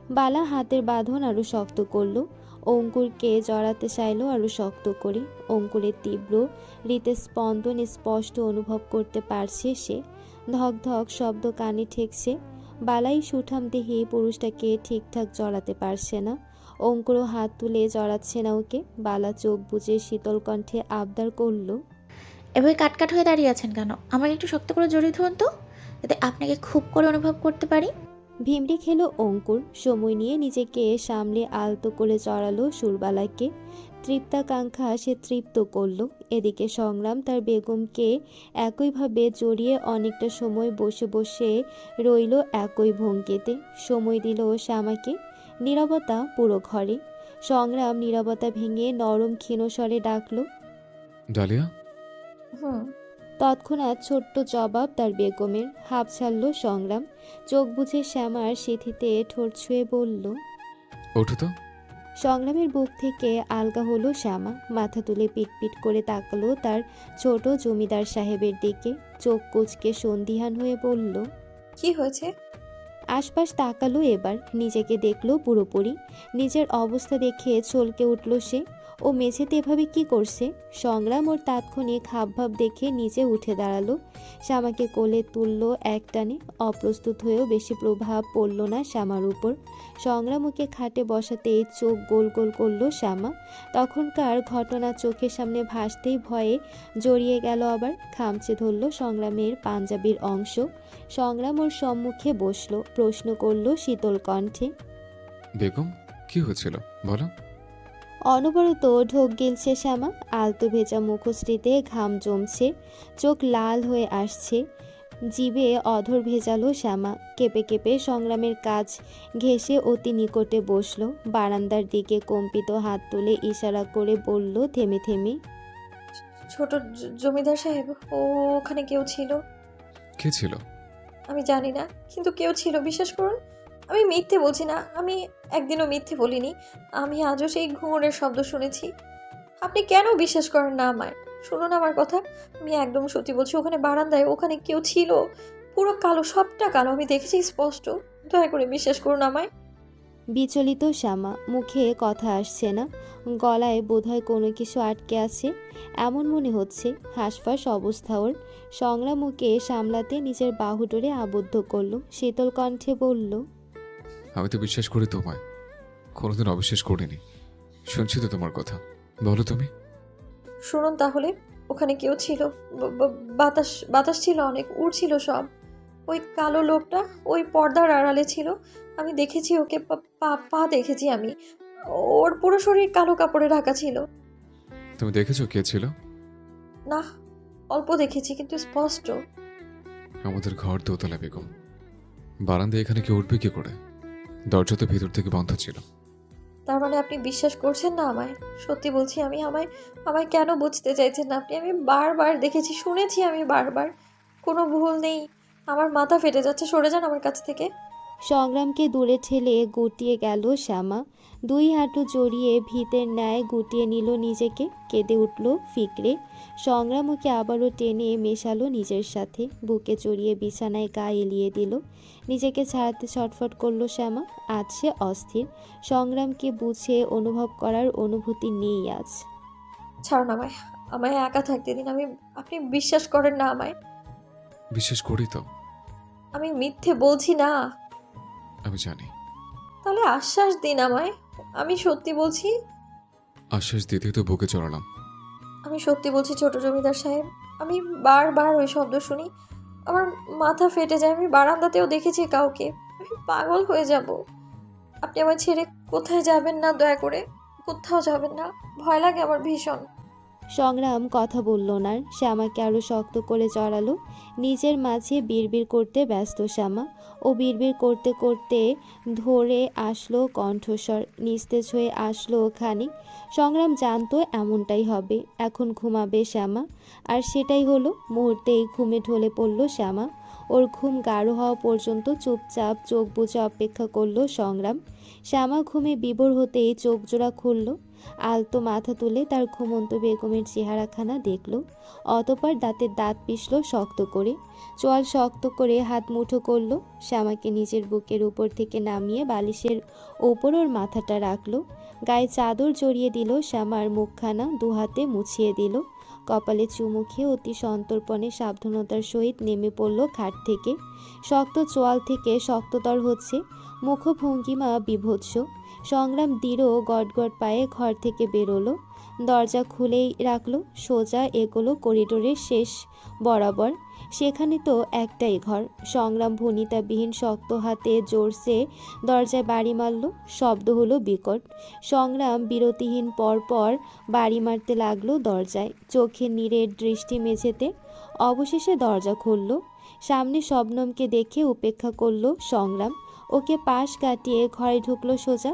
বালা হাতের বাঁধন আরো শক্ত করলো। অঙ্কুরকে জড়াতে চাইল আরো শক্ত করে। অঙ্কুরের তীব্র হৃৎস্পন্দন স্পষ্ট অনুভব করতে পারছে সে। ধক ধক শব্দ কানে ঠেকছে। বালাই সুঠাম দেহে পুরুষটাকে ঠিকঠাক জড়াতে পারছে না। অঙ্কুরও হাত তুলে জড়াচ্ছে না ওকে। বালা চোখ বুজে শীতল কণ্ঠে আবদার করল, এভাবে কাটকাট হয়ে দাঁড়িয়ে আছেন কেন? আমাকে একটু শক্ত করে জড়িয়ে ধরুন তো, যাতে আপনাকে খুব করে অনুভব করতে পারি। ভিমড়ি খেলো অঙ্কুর। সময় নিয়ে নিজেকে সামলে আলতো করে জড়ালো সুরবালাকে। তৃপ্তাকাঙ্ক্ষা সে তৃপ্ত করল। এদিকে সংগ্রাম তার বেগমকে একইভাবে জড়িয়ে অনেকটা সময় বসে বসে রইল একই ভঙ্গিতে। সময় দিল শ্যামাকে। নীরবতা পুরো ঘরে। সংগ্রাম নীরবতা ভেঙে নরম ক্ষীণ স্বরে ডাকল, ডালিয়া। হুম। তৎক্ষণাৎ ছোট্ট জবাব তার বেগমের। হাঁপ ছাড়ল সংগ্রাম। চোখ বুজে শ্যামার সিঁথিতে ঠোঁট ছুঁয়ে বলল, ওঠো তো। সংগ্রামের বুক থেকে আলগা হলো শ্যামা। মাথা তুলে পিটপিট করে তাকালো তার ছোট জমিদার সাহেবের দিকে। চোখ কুঁচকে সন্দিহান হয়ে বলল, কি হয়েছে? আশপাশ তাকালো এবার। নিজেকে দেখলো পুরোপুরি। নিজের অবস্থা দেখে চলকে উঠল সে। ও মেঝেতে এভাবে কি করছে? সংগ্রাম ওর তাৎক্ষণিক হাবভাব দেখে নিচে উঠে দাঁড়ালো। শ্যামাকে কোলে তুলল একটানে। অপ্রস্তুত হয়েও বেশি প্রভাব পড়ল না শ্যামার উপর। সংগ্রাম ওকে খাটে বসাতেই চোখ গোল গোল করলো শ্যামা। তখনকার ঘটনা চোখের সামনে ভাসতেই ভয়ে জড়িয়ে গেল আবার। খামচে ধরল সংগ্রামের পাঞ্জাবির অংশ। সংগ্রাম ওর সম্মুখে বসলো। প্রশ্ন করলো শীতল কণ্ঠে, বেগম, কি হয়েছিল বলো। অনবরত ঢোক গিলছে শ্যামা। আলতো ভেজা মুখশ্রীতে ঘাম জমছে। চোখ লাল হয়ে আসছে। জিভে অধর ভেজালো শ্যামা। কেঁপে কেঁপে সংগ্রামের কাজ ঘেঁষে অতি নিকটে বসলো। বারান্দার দিকে কম্পিত হাত তুলে ইশারা করে বলল থেমে থেমে, ছোট জমিদার সাহেব, ওখানে কেউ ছিল। কে ছিল? আমি জানি না, কিন্তু কেউ ছিল, বিশ্বাস করুন। আমি মিথ্যে বলছি না, আমি একদিনও মিথ্যে বলিনি। আমি আজও সেই ঘুঙুরের শব্দ শুনেছি। আপনি কেন বিশ্বাস করেন না আমায়? শুনুন আমার কথা, আমি একদম সত্যি বলছি। ওখানে বারান্দায় ওখানে কেউ ছিল, পুরো কালো, সবটা কালো, আমি দেখেছি স্পষ্ট। দয়া করে বিশ্বাস করুন আমায়। বিচলিত শ্যামা। মুখে কথা আসছে না। গলায় বোধহয় কোনো কিছু আটকে আছে এমন মনে হচ্ছে। হাঁসফাঁস অবস্থা ওর। সংগ্রাম ওকে সামলাতে নিজের বাহু ডোরে আবদ্ধ করলো। শীতল কণ্ঠে বলল, আমি তো বিশ্বাস করি তোমায়, কোনোদিন অবিশ্বাস করিনি। শুনছি তো তোমার কথা, বলো তুমি। শুনুন তাহলে, ওখানে কেউ ছিল। বাতাস বাতাস ছিল অনেক, উড়ছিল সব। ওই কালো লোকটা ওই পর্দার আড়ালে ছিল। আমি দেখেছি ওকে, পা পা দেখেছি আমি। ওর পুরো শরীর কালো কাপড়ে ঢাকা ছিল। তুমি দেখেছো কে ছিল? না, অল্প দেখেছি, কিন্তু স্পষ্ট। আমাদের ঘর দোতলা বেগম, বারান্দায় এখানে কেউ উঠবে কি করে? দরজা তো ভেতর থেকে বন্ধ ছিল। তার মানে আপনি বিশ্বাস করছেন না আমায়? সত্যি বলছি আমি। আমায় আমায় কেন বুঝতে চাইছেন না আপনি? আমি বারবার দেখেছি, শুনেছি আমি বারবার। কোনো ভুল নেই। আমার মাথা ফেটে যাচ্ছে, সরে যান আমার কাছ থেকে। সংগ্রামকে দূরে ঠেলে গুটিয়ে গেল শ্যামা। দুই হাঁটু জড়িয়ে ভীতের ন্যায় গুটিয়ে নিল নিজেকে। কেঁদে উঠল ফিকরে। সংগ্রাম ওকে আবারও টেনে মেশালো নিজের সাথে। বুকে চড়িয়ে বিছানায় গা এলিয়ে দিল। নিজেকে ছাড়াতে ছটফট করলো শ্যামা। আজ সে অস্থির। সংগ্রামকে বুঝে অনুভব করার অনুভূতি নেই আজ। ছাড়ুন আমায়, আমায় একা থাকতে দিন। আপনি বিশ্বাস করেন না আমায়? বিশ্বাস করি তো। আমি মিথ্যে বলছি না। আমি জানি। তাহলে আশ্বাস দিন আমায়, আমি সত্যি বলছি। আশ্বাস দিতেই তো বুকে চড়ালাম। আমি সত্যি বলছি ছোট জমিদার সাহেব। আমি বারবার ওই শব্দ শুনি, আমার মাথা ফেটে যায়। আমি বারান্দাতেও দেখেছি কাউকে। আমি পাগল হয়ে যাব। আপনি আমার ছেড়ে কোথায় যাবেন না, দয়া করে। কোথাও যাবেন না, ভয় লাগে আমার ভীষণ। সংগ্রাম কথা বলল না। শ্যামাকে আরো শক্ত করে জড়ালো। নিজের মাঝে বিড়বিড় করতে ব্যস্ত শ্যামা। ও বিড়বিড় করতে করতে ধরে আসলো কণ্ঠস্বর। নিস্তেজ হয়ে আসলো ওখানে। সংগ্রাম জানতো এমনটাই হবে। এখন ঘুমাবে শ্যামা। আর সেটাই হলো। মুহূর্তেই ঘুমে ঢলে পড়ল শ্যামা। ওর ঘুম গাঢ় হওয়া পর্যন্ত চুপচাপ চোখ বুজে অপেক্ষা করলো সংগ্রাম। শ্যামা ঘুমে বিভোর হতেই চোখ জোড়া খুলল। আলতো মাথা তুলে তার ঘুমন্ত বেগমের চেহারাখানা দেখল। অতঃপর দাঁতের দাঁত পিষল শক্ত করে, চোয়াল শক্ত করে হাত মুঠো করলো। শ্যামাকে নিজের বুকের উপর থেকে নামিয়ে বালিশের ওপর ওর মাথাটা রাখলো। গায়ে চাদর জড়িয়ে দিল। শ্যামার মুখখানা দুহাতে মুছিয়ে দিল। কপালে চুমু খেয়ে অতি সন্তর্পণে সাবধানতার সহিত নেমে পড়ল খাট থেকে। শক্ত চোয়াল থেকে শক্ততর হচ্ছে, মুখভঙ্গিমা বিভৎস। সংগ্রাম দৃঢ় গটগট পায়ে ঘর থেকে বেরোলো। দরজা খুলেই রাখলো। সোজা এগোলো করিডোরের শেষ বরাবর। সেখানে তো একটাই ঘর। সংগ্রাম ভনিতাবিহীন শক্ত হাতে জোরসে দরজায় বাড়ি মারল। শব্দ হলো বিকট। সংগ্রাম বিরতিহীন পরপর বাড়ি মারতে লাগলো দরজায়, চোখের নীরের দৃষ্টি মেঝেতে। অবশেষে দরজা খুলল। সামনে শবনমকে দেখে উপেক্ষা করলো সংগ্রাম। ওকে পাশ কাটিয়ে ঘরে ঢুকলো সোজা।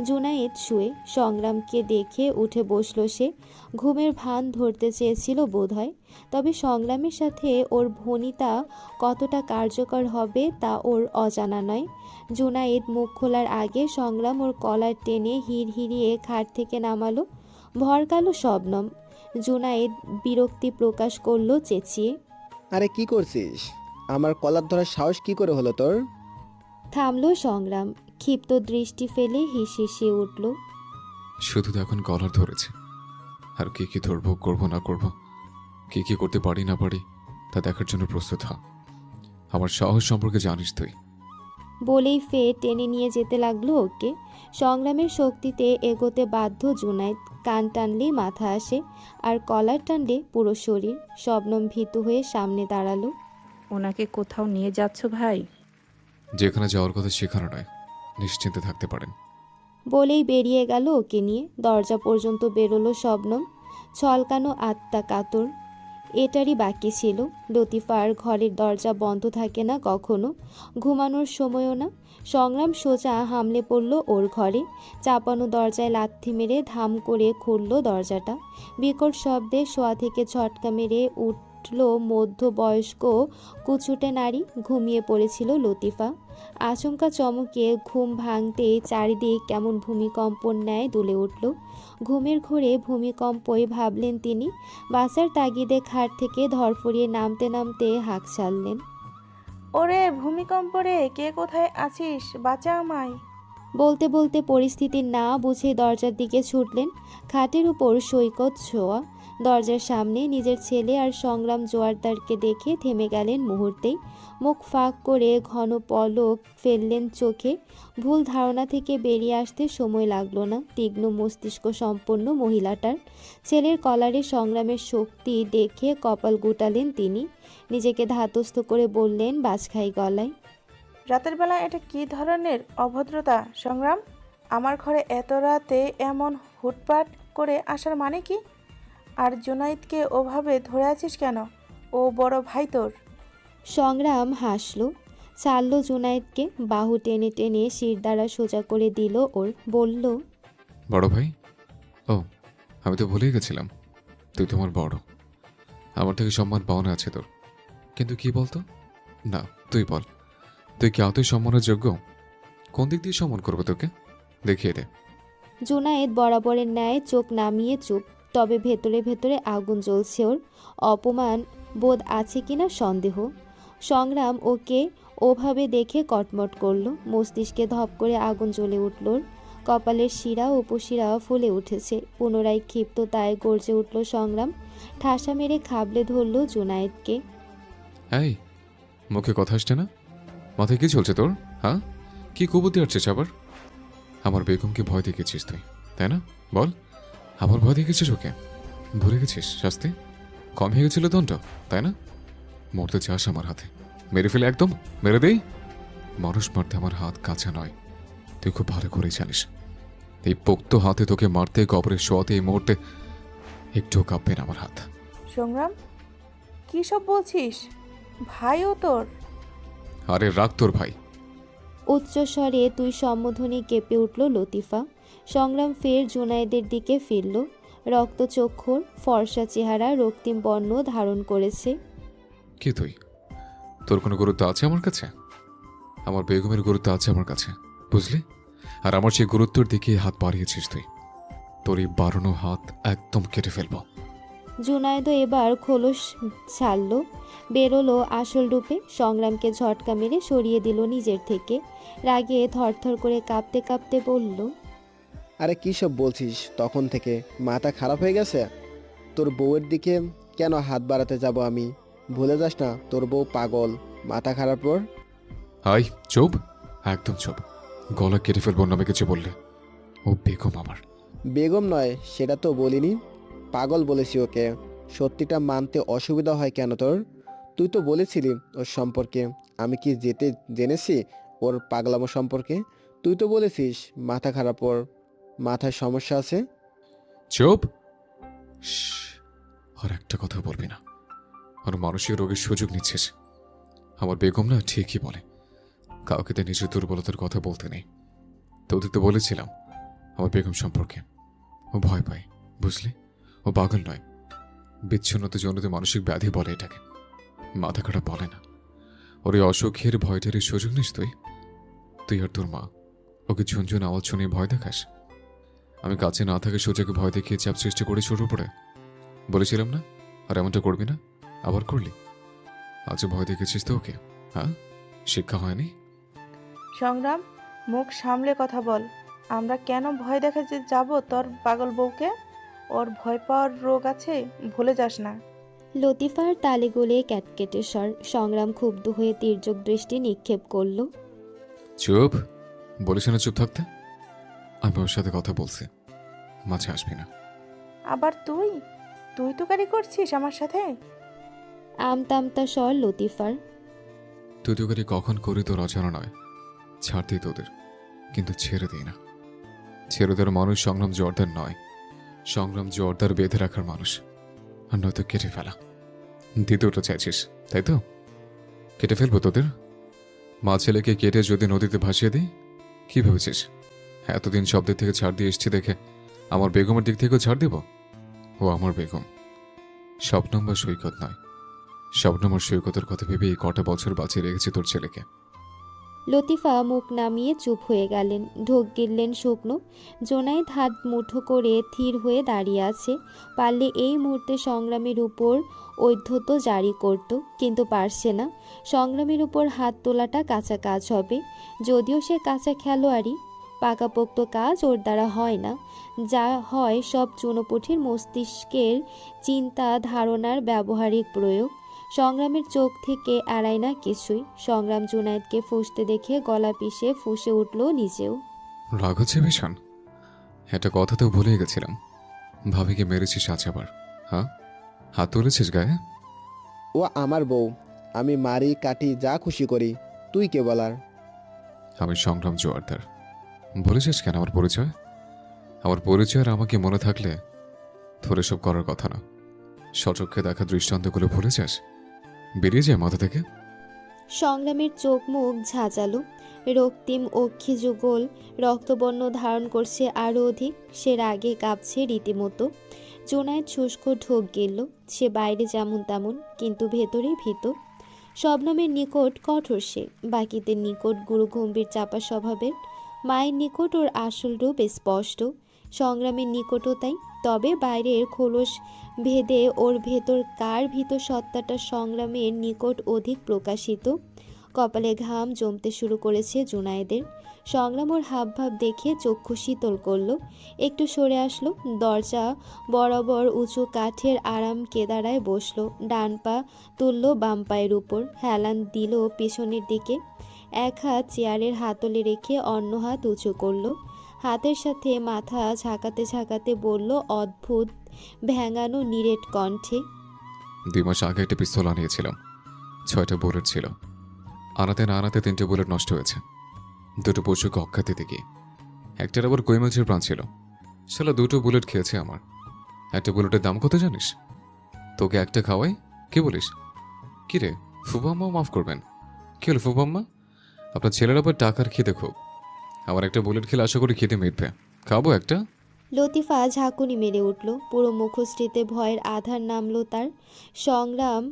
জুনায়েদ শুয়ে। সংগ্রামকে দেখে উঠে বসলো সে। ঘুমের ভান ধরতে চেয়েছিল বোধহয়। তবে সংগ্রামের সাথে ওর ভনিতা কতটা কার্যকর হবে তা ওর অজানা নয়। জুনায়েদ মুখ খোলার আগে সংগ্রাম ওর কলার টেনে হিড়হিড়িয়ে খাট থেকে নামালো। ভরকালো শবনম। জুনায়েদ বিরক্তি প্রকাশ করলো চেঁচিয়ে। আরে কি করছিস? আমার কলার ধরার সাহস কি করে হলো তোর? থামলো সংগ্রাম। ক্ষিপ্ত দৃষ্টি ফেলে হিসিয়ে উঠল। শুধু তো এখন কলার ধরেছে, আর কি কি ধরবো, করবো না করবো, কি কি করতে পারি না পারি তা দেখার জন্য প্রস্তুত হ। আমার সাহস সম্পর্কে জানিস তুই। বলেই ফের টেনে নিয়ে যেতে লাগলো ওকে। সংগ্রামের শক্তিতে এগোতে বাধ্য জুনায়েদ। কান টানলেই মাথা আসে, আর কলার টানলে পুরো শরীর। শবনম ভীতু হয়ে সামনে দাঁড়ালো। ওনাকে কোথাও নিয়ে যাচ্ছ ভাই? যেখানে যাওয়ার কথা সেখানে নয়, নিশ্চিন্তে থাকতে পারেন। বলেই বেরিয়ে গেল ওকে নিয়ে। দরজা পর্যন্ত বেরোলো শবনম, ছলকানো আত্মা কাতর। এটারই বাকি ছিল। লতিফার ঘরের দরজা বন্ধ থাকে না কখনো, ঘুমানোর সময়ও না। সংগ্রাম সোজা হামলে পড়ল ওর ঘরে। চাপানো দরজায় লাথি মেরে ধাম করে খুলল দরজাটা। বিকট শব্দে শোয়া থেকে ঝটকা মেরে উঠল মধ্যবয়স্ক কুচুটে নারী। ঘুমিয়ে পড়েছিল লতিফা। আচমকা চমকে ঘুম ভাঙতেই চারিদিক কেমন ভূমিকম্পর ন্যায় দুলে উঠল। ঘুমের ঘোরে ভূমিকম্পই ভাবলেন তিনি। বাঁচার তাগিদে খাট থেকে ধরফরিয়ে নামতে নামতে হাঁক ছাড়লেন। ওরে ভূমিকম্প রে, কে কোথায় আছিস? বাঁচা আমায়। বলতে বলতে পরিস্থিতি না বুঝে দরজার দিকে ছুটলেন। খাটের উপর সৈকত ছোঁয়া। দরজার সামনে নিজের ছেলে আর সংগ্রাম জোয়ারদারকে দেখে থেমে গেলেন মুহূর্তেই। মুখ ফাঁক করে ঘন পলক ফেললেন চোখে। ভুল ধারণা থেকে বেরিয়ে আসতে সময় লাগলো না তীক্ষ্ণ মস্তিষ্ক সম্পন্ন মহিলাটার। ছেলের কলারে সংগ্রামের শক্তি দেখে কপাল গুটালেন তিনি। নিজেকে ধাতস্থ করে বললেন বাজখাই গলায়। রাতের বেলা এটা কি ধরনের অভদ্রতা সংগ্রাম? আমার ঘরে এত রাতে এমন হুটপাট করে আসার মানে কি? আর জুনাইদকে ওভাবে ধরে আছিস কেন? ও বড় ভাই তোর। সংগ্রাম হাসল, ছাড়ল জুনায়েদকে। বাহু টেনে টেনে শিরদাঁড়া সোজা করে দিল ওর। বলল, বড় ভাই? ও, আমি তো ভুলেই গেছিলাম, তুই তোমার বড়। আমার থেকে সম্মান পাওনা আছে তোর, কিন্তু কি বলতো? না, তুই বল, তুই কি আদৌ সম্মানের যোগ্য? কোন দিক দিয়ে সম্মান করবো তোকে, দেখিয়ে দে। জুনায়েদ বরাবরের ন্যায় চোখ নামিয়ে চুপ। তবে ভেতরে ভেতরে আগুন জ্বলছে ওর। অপমান বোধ আছে কিনা সন্দেহ। সংগ্রাম ওকে ওভাবে দেখে কটমট করল। মস্তিষ্কে ধপ করে আগুন জ্বলে উঠল ওর। কপালের শিরা উপশিরা ফুলে উঠেছে। পুনরায় ক্ষিপ্ততায় গর্জে উঠল সংগ্রাম। ঠাসা মেরে খাবলে ধরল জুনায়েদকে। এই, মুখে কথা আসছে না? মাথায় কি চলছে তোর? হ্যাঁ, কি কুবুদ্ধি আসছিস আবার? আমার বেগমকে ভয় দেখিয়েছিস তুই, তাই না? বল, আমার ভয় দেখিয়েছিস ওকে? ভুলে গেছিস শাস্তি? কম হয়ে গেছিল দণ্ড, তাই না? মরতে চাস আমার হাতে? মেরে ফেলে একদম মেরে দেই? মানুষ মারতে আমার হাত কাঁচা নয়, তুই খুব ভালো করেই জানিস। এই পোক্ত হাতে তোকে মারতে, কবরে শোয়াতে এই মুহূর্তে একটুও কাঁপবে না আমার হাত। সংগ্রাম, কী সব বলছিস? ভাইও তোর? আরে রাখ তোর ভাই। উচ্চস্বরে তুই সম্বোধনে কেঁপে উঠল লতিফা। সংগ্রাম ফের জুনায়েদের দিকে ফিরল। রক্তচক্ষুর ফর্সা চেহারা রক্তিম বর্ণ ধারণ করেছে। কে তুই? তোর কোনো গুরুত্ব আছে আমার কাছে? আমার বেগমের গুরুত্ব আছে আমার কাছে, বুঝলি? আর আমার সেই গুরুত্বের দিকে হাত বাড়িয়েছিস তুই। তোর এই বাড়ানো হাত একদম কেটে ফেলবো। জুনায়েদও এবার খোলস ছাড়ল, বেরোলো আসল রূপে। সংগ্রামকে ঝটকা মেরে সরিয়ে দিল নিজের থেকে। রাগে থরথর করে কাঁপতে কাঁপতে বলল, আরে কী সব বলছিস তখন থেকে? মাথা খারাপ হয়ে গেছে? তোর বউয়ের দিকে কেন হাত বাড়াতে যাব আমি? ভুলে যাস না তোর বউ পাগল, মাথা খারাপ ওর। হাই, চুপ, একদম চুপ। গলা কেটে ফেলবো নামে কিছু বললে। ও বেগম আমার। বেগম নয় সেটা তো বলিনি, পাগল বলেছি ওকে। সত্যিটা মানতে অসুবিধা হয় কেন তোর? তুই তো বলেছিলি ওর সম্পর্কে। আমি কি যেতে জেনেছি ওর পাগলামো সম্পর্কে? তুই তো বলেছিস মাথা খারাপ ওর, মাথায় সমস্যা আছে। চুপ। শ্শ্, আর একটা কথা বলবি না। আর মানসিক রোগের সুযোগ নিচ্ছিস। আমার বেগম না ঠিকই বলে, কাউকে তার নিজের দুর্বলতার কথা বলতে নেই। তোদের তো বলেছিলাম আমার বেগম সম্পর্কে। ও ভয় পায়, বুঝলি? ও পাগল নয়, বিচ্ছিন্নতা জনিত মানসিক ব্যাধি বলে এটাকে, মাথা খারাপ বলে না। ওর এই অসুখের ভয়টার সুযোগ নিস তুই। তুই আর তোর মা ওকে ঝুনঝুন আওয়াজ শুনে ভয় দেখাস। আমি কাছে না থাকে সোজাকে ভয় দেখিয়ে চাপ সৃষ্টি করি ওর উপরে। বলেছিলাম না? আর এমনটা করবি না, আবার করলি। আজ ভয় দেখেছিস তো ওকে, হ্যাঁ? শিক্ষা হয়নি? সংগ্রাম, মুখ সামলে কথা বল। আমরা কেন ভয় দেখাতে যাব তোর পাগল বউকে? ওর ভয় পাওয়ার রোগ আছে, ভুলে যাস না। লতিফার তালে গলে ক্যাটকেটে স্বর। সংগ্রাম ক্ষুব্ধ হয়ে তীর্যক দৃষ্টি নিক্ষেপ করল। চুপ, বলিস না চুপ থাকতে। আমি ওর সাথে কথা বলছি, মাঝে আসবি না। আবার তুই তুই তো গাড়ি করছিস আমার সাথে? আমতামতা স্বর লতিফার। তুই তো করে কখন করি তোর অজানা নয়। ছাড় দিই তোদের, কিন্তু ছেড়ে দিই না। ছেড়ে দেওয়ার মানুষ সংগ্রাম জোরদার নয়। সংগ্রাম জোরদার বেঁধে রাখার মানুষ, আর নয়তো কেটে ফেলা। দ্বিতীয়টা চাইছিস, তাই তো? কেটে ফেলবো তোদের? মা ছেলেকে কেটে যদি নদীতে ভাসিয়ে দিই, কি ভেবেছিস এতদিন শব্দের থেকে ছাড় দিয়ে এসছি দেখে আমার বেগমের দিক থেকেও ছাড় দেব? ও আমার বেগম, স্বপ্নম বা সৈকত নয়। স্বপ্নম আর সৈকতের কথা ভেবে এই কটা বছর বাঁচিয়ে রেখেছি তোর ছেলেকে। লতিফা মুখ নামিয়ে চুপ হয়ে গেলেন। ঢোক গিললেন শুকনো। জোনায়েদ হাত মুঠো করে থির হয়ে দাঁড়িয়ে আছে। পারলে এই মুহূর্তে সংগ্রামের উপর ঔদ্ধত্য জারি করত, কিন্তু পারছে না। সংগ্রামের উপর হাত তোলাটা কাঁচা কাজ হবে, যদিও সে কাঁচা খেলোয়াড়ই। পাকাপোক্ত কাজ ওর দ্বারা হয় না। যা হয় সব চুনোপুঁঠির মস্তিষ্কের চিন্তা ধারণার ব্যবহারিক প্রয়োগ। সংগ্রামের চোখ থেকে এড়ায় না কিছুই। সংগ্রাম জুনায়েদকে ফুঁসতে দেখে গলা পিষে ফুঁসে উঠল নিজেও। রাগ হচ্ছে ভীষণ? একটা কথা তো ভুলে গেছিলাম। ভাবিকে মেরেছিস আজ আবার, হ্যাঁ? হাত তুলেছিস গায়ে? ও আমার বউ, আমি মারি কাটি যা খুশি করি, তুই কে বলার? আমি সংগ্রাম জোয়ারদার। বলেছিস কেন আমার পরিচয়? আমার পরিচয় আর আমাকে মনে থাকলে তোর এসব করার কথা না। সচক্ষে দেখা দৃষ্টান্তগুলো ভুলে যাস, বেরিয়ে যায় মাথা থেকে। সংগ্রামের চোখ মুখ ঝাঁঝালো, রক্তিম অক্ষি যুগল রক্তবর্ণ ধারণ করছে আরও অধিক। সে রাগে কাঁপছে রীতিমতো। জোনায়েদ শুষ্ক ঢোক গেল। সে বাইরে যেমন তেমন, কিন্তু ভেতরে ভীত। শবনমের নিকট কঠোর সে, বাকিদের নিকট গুরুগম্ভীর চাপা স্বভাবের। মায়ের নিকট ওর আসল রূপ স্পষ্ট, সংগ্রামের নিকটও তাই। তবে বাইরের খোলস ভেদে ওর ভেতর কার ভীত সত্তাটা সংগ্রামের নিকট অধিক প্রকাশিত। কপালে ঘাম জমতে শুরু করেছে জুনায়েদের। সংগ্রাম ওর হাবভাব দেখে চক্ষু শীতল করলো। একটু সরে আসলো। দরজা বরাবর উঁচু কাঠের আরাম কেদারায় বসলো। ডান পা তুলল বাম পায়ের উপর, হেলান দিল পেছনের দিকে। এক হাত চেয়ারের হাতলে রেখে অন্য হাত উঁচু করলো। হাতের সাথে মাথা ঝাঁকাতে ঝাঁকাতে বলল অদ্ভুত ভ্যাঙানো নিরেট কণ্ঠে, 2 মাস আগে একটা পিস্তল আনিয়েছিলাম, 6টা বুলেট ছিল। আনাতে না আনাতে 3টে বুলেট নষ্ট হয়েছে। 2টো পশুকে অক্ষা দিতে গিয়ে। একটার আবার কই মাছের প্রাণ ছিল। শালা 2টো বুলেট খেয়েছে আমার। একটা বুলেটের দাম কত জানিস? তোকে একটা খাওয়াই, কি বলিস? কি রে ফুবাম্মা, মাফ করবেন। কি হলো ফুবাম্মা? আপনার ছেলের আবার টাকার খিদে খুব। আমার একটা বুলেট খেলে আশা করি খিদে মিটবে। খাবো একটা? লতিফা ঝাঁকুনি মেরে উঠল। পুরো মুখশ্রীতে ভয়ের আধার নামলো তার। সংগ্রাম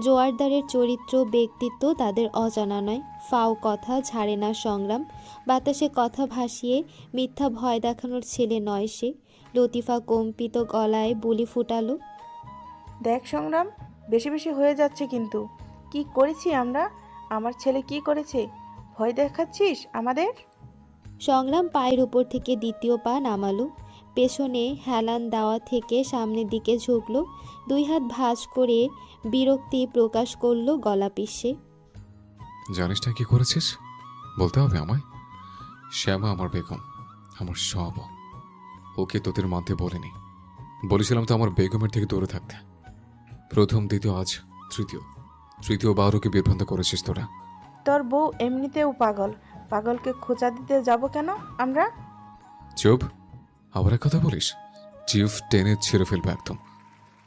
জোয়ারদারের চরিত্র ব্যক্তিত্ব তাদের অজানা নয়। ফাও কথা ঝাড়ে না সংগ্রাম। বাতাসে কথা ভাসিয়ে মিথ্যা ভয় দেখানোর ছেলে নয় সে। লতিফা কম্পিত গলায় বুলি ফুটালো। দেখ সংগ্রাম, বেশি বেশি হয়ে যাচ্ছে কিন্তু। কি করেছি আমরা? আমার ছেলে কি করেছে? ভয় দেখাচ্ছিস আমাদের? সংগ্রাম পায়ের উপর থেকে দ্বিতীয় পা নামালো। পেছনে হেলান দেওয়া থেকে সামনের দিকে ঝুঁকল। দুই হাত ভাঁজ করে বিরক্তি প্রকাশ করলো গলা পিষে। জানিস না কি করেছিস? বলতে হবে আমায়? শ্যামা আমার বেগম, আমার সব। ওকে তোদের মানতে বলিনি। বলেছিলাম তো আমার বেগমের থেকে দূরে থাকতে। প্রথম, দ্বিতীয়, আজ তৃতীয়বার ওকে বিভ্রান্ত করেছিস তোরা। তোর বউ এমনিতেও পাগল। পাগলকে খোঁচা দিতে যাব কেন আমরা? চুপ। আবার এক কথা বলিস, জিভ টেনে ছিঁড়ে ফেলবে একদম।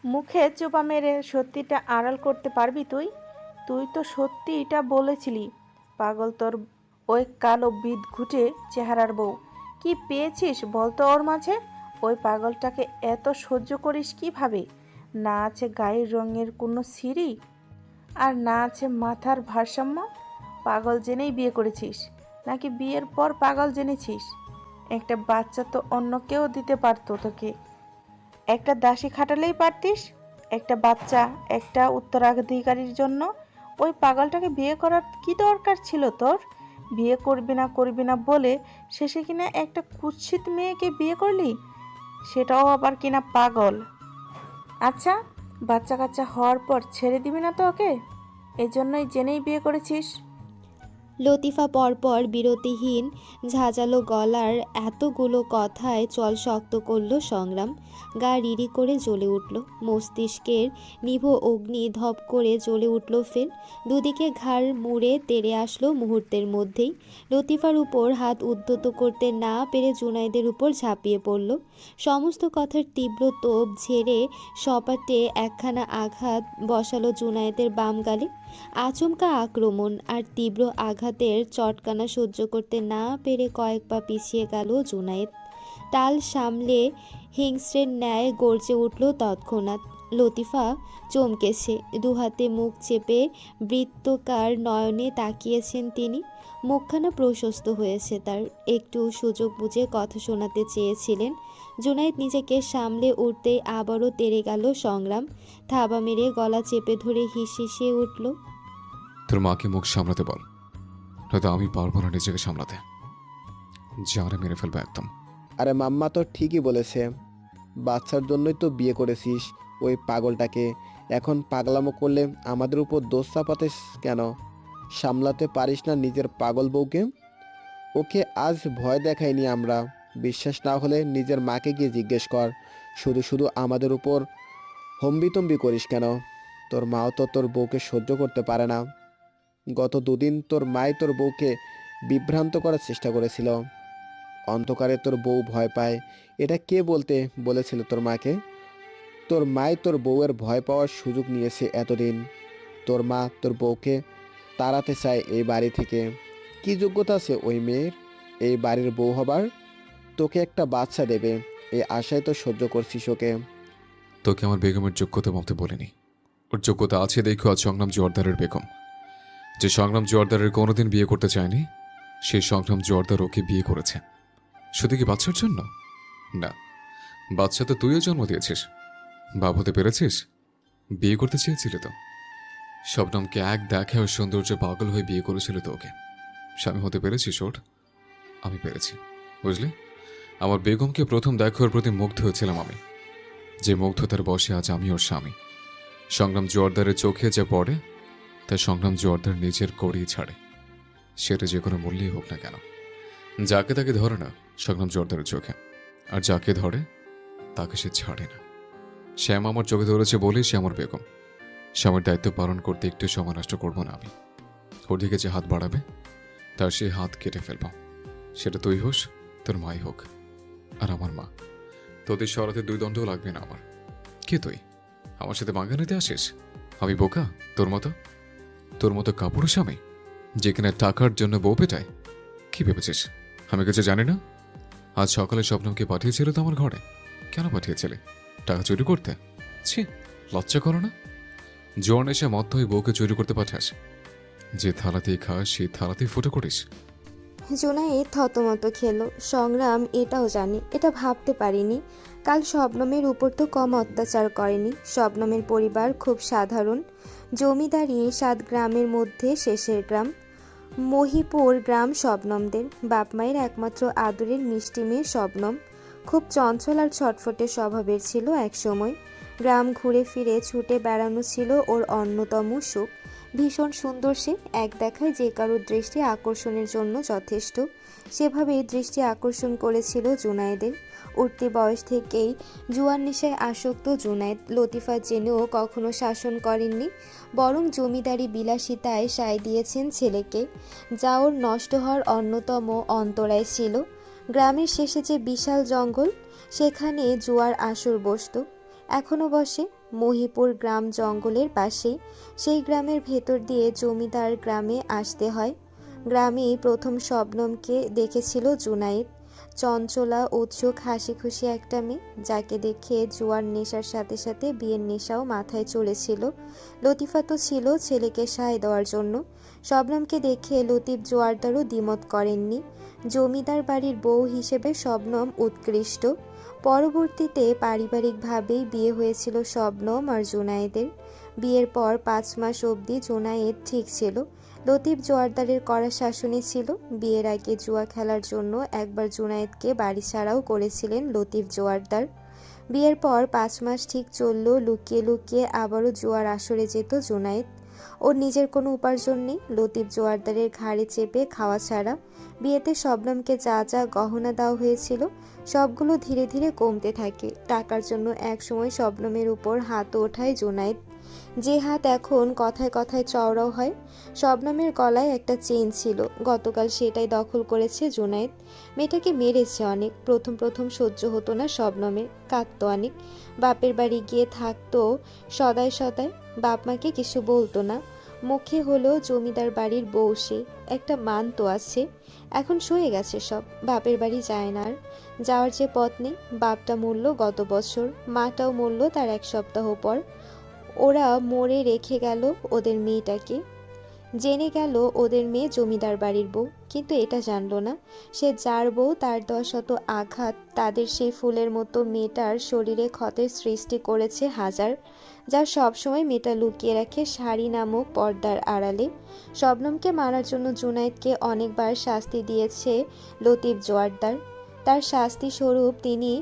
মুখে চোপা মেরে সত্যিটা আড়াল করতে পারবি তুই? তুই তো সত্যিটা বলেছিলি। পাগল তোর ওই কালো বিদঘুটে চেহারার বউ। কি পেয়েছিস বলতো ওর মাঝে? ওই পাগলটাকে এত সহ্য করিস কিভাবে? না আছে গায়ের রঙের কোনো সিঁড়ি, আর না আছে মাথার ভারসাম্য। পাগল জেনেই বিয়ে করেছিস, নাকি বিয়ের পর পাগল জেনেছিস? একটা বাচ্চা তো অন্য কেউ দিতে পারতো তোকে। একটা দাসী খাটালেই পারতিস। একটা বাচ্চা, একটা উত্তরাধিকারীর জন্য ওই পাগলটাকে বিয়ে করার কি দরকার ছিল তোর? বিয়ে করবি না বলে শেষে কিনা একটা কুৎসিত মেয়েকে বিয়ে করলি, সেটাও আবার কিনা পাগল। আচ্ছা, বাচ্চা কাচ্চা হওয়ার পর ছেড়ে দিবি না তো ওকে? এই জন্যই জেনেই বিয়ে করেছিস। লতিফা পরপর বিরতিহীন ঝাঁঝালো গলার এতগুলো কথায় চল শক্ত করল সংগ্রাম। গা রিরি করে জ্বলে উঠল। মস্তিষ্কের নিভো অগ্নি ধপ করে জ্বলে উঠল ফের। দুদিকে ঘাড় মুড়ে তেড়ে আসলো মুহূর্তের মধ্যেই। লতিফার উপর হাত উদ্যত করতে না পেরে জুনাইদের উপর ঝাঁপিয়ে পড়ল। সমস্ত কথার তীব্র তোপ ঝেড়ে সপাটে একখানা আঘাত বসালো জুনায়েদের বাম গালে। আচমকা আক্রমণ আর তীব্র আঘাতের চটকানা সহ্য করতে না পেরে কয়েক পা পিছিয়ে গেল জুনায়েদ। টাল সামলে হিংস্রের ন্যায় গর্জে উঠল তৎক্ষণাৎ। লতিফা চমকেছে। দুহাতে মুখ চেপে বৃত্তকার নয়নে তাকিয়েছেন তিনি। মুখখানা প্রশস্ত হয়েছে তার। একটু সুযোগ বুঝে কথা শোনাতে চেয়েছিলেন। জুনায়েদ নিজেকে সামলে উঠতেই আবারও তেড়ে গেল সংগ্রাম। থাবা মেরে গলা চেপে ধরে হিসিয়ে উঠল। তোর মাকে মুখ সামলাতে বল, নয়তো আমি পারবো না নিজেকে সামলাতে। জানে মেরে ফেলবে একদম। আরে মাম্মা তো ঠিকই বলেছে, বাচ্চার জন্যই তো বিয়ে করেছিস ওই পাগলটাকে। এখন পাগলামো করলে আমাদের উপর দোষ চাপাতে কেন? সামলাতে পারিস না নিজের পাগল বউকে? ওকে আজ ভয় দেখাইনি আমরা। বিশ্বাস না হলে নিজের মাকে গিয়ে জিজ্ঞেস কর। শুধু শুধু আমাদের উপর হম্বিতম্বি করিস কেন? তোর মাও তো তোর বউকে সহ্য করতে পারে না। গত দুদিন তোর মাই তোর বউকে বিভ্রান্ত করার চেষ্টা করেছিল। অন্ধকারে তোর বউ ভয় পায়, এটা কে বলতে বলেছিল তোর মাকে? তোর মাই তোর বউয়ের ভয় পাওয়ার সুযোগ নিয়েছে এতদিন। তোর মা তোর বউকে তাড়াতে চায় এই বাড়ি থেকে। কি যোগ্যতা আছে ওই মেয়ের এই বাড়ির বউ হবার? তোকে একটা বাচ্চা দেবে এই আশায় তো সহ্য করছিস ওকে। তোকে আমার বেগমের যোগ্যতা মাপতে বলিনি। ওর যোগ্যতা আছে দেখো আজ সংগ্রাম জোয়ারদারের বেগম। যে সংগ্রাম জোয়ারদারের কোনোদিন বিয়ে করতে চায়নি, সেই সংগ্রাম জোয়ারদার ওকে বিয়ে করেছে। শুধু কি বাচ্চার জন্য? না, বাচ্চা তো তুইও জন্ম দিয়েছিস। বাপ হতে পেরেছিস? বিয়ে করতে চেয়েছিলে তো। শবনমকে এক দেখে ওর সৌন্দর্য পাগল হয়ে বিয়ে করেছিল তো ওকে। স্বামী হতে পেরেছিস ওর? আমি পেরেছি, বুঝলি? আমার বেগমকে প্রথম দেখার প্রতি মুগ্ধ হয়েছিলাম আমি। যে মুগ্ধতার বশে আজ আমি ওর স্বামী। সংগ্রাম জোয়ারদারের চোখে যা পড়ে তা সংগ্রাম জোয়ারদার নিজের করেই ছাড়ে, সেটা যে কোনো মূল্যেই হোক না কেন। যাকে তাকে ধরে না সংগ্রাম জোয়ারদারের চোখে, আর যাকে ধরে তাকে সে ছাড়ে না। শ্যাম আমার চোখে ধরেছে বলেই সে আমার বেগম। শ্যামের দায়িত্ব পালন করতে একটু সময় নষ্ট করবো না আমি। ওর দিকে যে হাত বাড়াবে তার সেই হাত কেটে ফেলব। সেটা তুই হোস, তোর মাই হোক, আর আমার মা। তোদের সরাতে দুই দণ্ডও লাগবে না আমার। কে তুই আমার সাথে মাঙ্গা নিতে আসিস? আমি বোকা তোর মতো কাপড় স্বামী যে কিনা টাকার জন্য বউ পেটায়? কি ভেবেছিস আমি কিছু জানি না? আজ সকালে স্বপ্নকে পাঠিয়েছিল তো আমার ঘরে। কেন পাঠিয়েছিলে? টাকা চুরি করতে? ছি, লজ্জা করো না? জোয়ান এসে মত্ত হয়ে বউকে চুরি করতে পাঠাস? যে থালাতেই খাস সেই থালাতেই ফুটো করিস? জুনায়েদ থতমত খেলো। সংগ্রাম এটাও জানে, এটা ভাবতে পারিনি। কাল শবনমের উপর তো কম অত্যাচার করেনি। শবনমের পরিবার খুব সাধারণ, জমিদারি 7 গ্রামের মধ্যে শেষের গ্রাম। মহিপুর গ্রাম শবনমদের। বাপ মায়ের একমাত্র আদরের মিষ্টি মেয়ে শবনম। খুব চঞ্চল আর ছটফটে স্বভাবের ছিল একসময়। গ্রাম ঘুরে ফিরে ছুটে বেড়ানো ছিল ওর অন্যতম সুখ। ভীষণ সুন্দর সে, এক দেখায় যে কারোর দৃষ্টি আকর্ষণের জন্য যথেষ্ট। সেভাবেই দৃষ্টি আকর্ষণ করেছিল জুনায়েদের। উঠতি বয়স থেকেই জুয়ার নেশায় আসক্ত জুনায়েদ। লতিফা জেনেও কখনো শাসন করেননি, বরং জমিদারি বিলাসিতায় সায় দিয়েছেন ছেলেকে, যা ওর নষ্ট হওয়ার অন্যতম অন্তরায় ছিল। গ্রামের শেষে যে বিশাল জঙ্গল, সেখানে জুয়ার আসর বসত, এখনও বসে। মহিপুর গ্রাম জঙ্গলের পাশেই। সেই গ্রামের ভেতর দিয়ে জমিদার গ্রামে আসতে হয়। গ্রামেই প্রথম শবনমকে দেখেছিল জুনায়েদ। চঞ্চলা, উৎসুক, হাসি খুশি একটা মেয়ে, যাকে দেখে জুয়ার নেশার সাথে সাথে বিয়ের নেশাও মাথায় চলেছিল। লতিফা তো ছিল ছেলেকে সায় দেওয়ার জন্য। শবনমকে দেখে লতিফ জোয়ারদারও দ্বিমত করেননি। জমিদার বাড়ির বউ হিসেবে শবনম উৎকৃষ্ট। পরবর্তীতে পারিবারিকভাবেই বিয়ে হয়েছিল শবনম আর জুনায়েদের। বিয়ের পর 5 মাস অবধি জুনায়েদ ঠিক ছিল। লতিফ জোয়ারদারের কড়া শাসনে ছিল। বিয়ের আগে জুয়া খেলার জন্য একবার জুনায়েদকে বাড়ি ছাড়াও করেছিলেন লতিফ জোয়ারদার। বিয়ের পর 5 মাস ঠিক চলল, লুকিয়ে লুকিয়ে আবারও জুয়ার আসরে যেত জুনায়েদ। ওর নিজের কোনো উপার্জন নেই, লতিফ জোয়ারদারের ঘাড়ে চেপে খাওয়া ছাড়া। বিয়েতে শবনমকে যা যা গহনা দেওয়া হয়েছিল সবগুলো ধীরে ধীরে কমতে থাকে। টাকার জন্য একসময় শবনমের উপর হাত ওঠায় জুনায়েদ, যে হাত এখন কথায় কথায় চওড়াও হয়। শবনমের গলায় একটা চেইন ছিল, গতকাল সেটাই দখল করেছে জুনায়েদ। মেয়েটাকে মেরেছে অনেক। প্রথম প্রথম সহ্য হতো না শবনমের, কাঁদতো অনেক। বাপের বাড়ি গিয়ে থাকতো সদায় সদায়, বাপ মাকে কিছু বলতো না। মুখে হলো জমিদার বাড়ির বউ, সে একটা মান তো আছে। এখন সয়ে গেছে সব, বাপের বাড়ি যায় না আর। যাওয়ার যে পথ নেই। বাপটা মরল গত বছর, মাটাও মরল তার 1 সপ্তাহ পর। ওরা মরে রেখে গেল ওদের মেয়েটাকে। জেনে গেল ওদের মেয়ে জমিদার বাড়ির বউ, কিন্তু এটা জানলো না সে যার বউ তার 10 শত আঘাত তাদের সেই ফুলের মতো মেয়েটার শরীরে ক্ষতের সৃষ্টি করেছে হাজার, যা সবসময় মেয়েটা লুকিয়ে রাখে শাড়ি নামক পর্দার আড়ালে। শবনমকে মারার জন্য জুনায়েদকে অনেকবার শাস্তি দিয়েছে লতিফ জোয়ারদার। তার শাস্তি স্বরূপ তিনি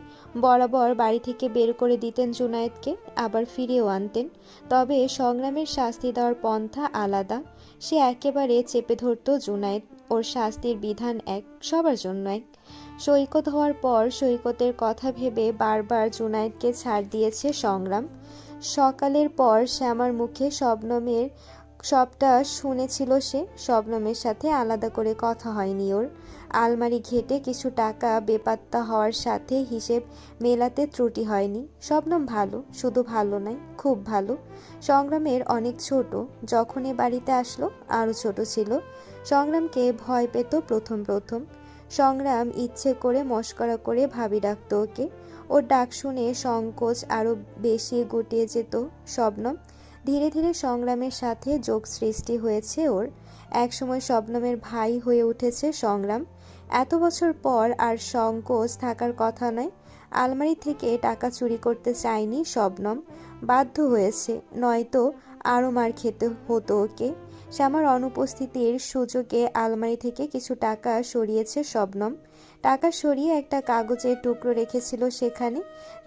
বরাবর বাড়ি থেকে বের করে দিতেন জুনায়েদকে, আবার ফিরিয়েও আনতেন। তবে সংগ্রামের শাস্তি দেওয়ার পন্থা আলাদা। সে একেবারে চেপে ধরত জুনায়েদ। ওর শাস্তির বিধান এক, সবার জন্য এক। সৈকত হওয়ার পর সৈকতের কথা ভেবে বারবার জুনায়েদকে ছাড় দিয়েছে সংগ্রাম। সকালের পর শ্যামার মুখে শবনমের সবটা শুনেছিল সে। শবনমের সাথে আলাদা করে কথা হয়নি ওর। আলমারি ঘেটে কিছু টাকা বেপাত্তা হওয়ার সাথে হিসেব মেলাতে ত্রুটি হয়নি। শবনম ভালো, শুধু ভালো নয়, খুব ভালো। সংগ্রামের অনেক ছোট, যখন এ বাড়িতে আসলো আরও ছোট ছিল। সংগ্রামকে ভয় পেত প্রথম প্রথম। সংগ্রাম ইচ্ছে করে মস্করা করে ভাবি ডাকত ওকে। ওর ডাক শুনে সংকোচ আরও বেশি গুটিয়ে যেত শবনম। ধীরে ধীরে সংগ্রামের সাথে যোগ সৃষ্টি হয়েছে ওর। একসময় শবনমের ভাই হয়ে উঠেছে সংগ্রাম। এত বছর পর আর সংকোচ থাকার কথা নয়। আলমারি থেকে টাকা চুরি করতে চায়নি শবনম, বাধ্য হয়েছে, নয়তো আরও মার খেতে হতো ওকে। শ্যামার অনুপস্থিতির সুযোগে আলমারি থেকে কিছু টাকা সরিয়েছে শবনম। টাকা সরিয়ে একটা কাগজের টুকরো রেখেছিল সেখানে,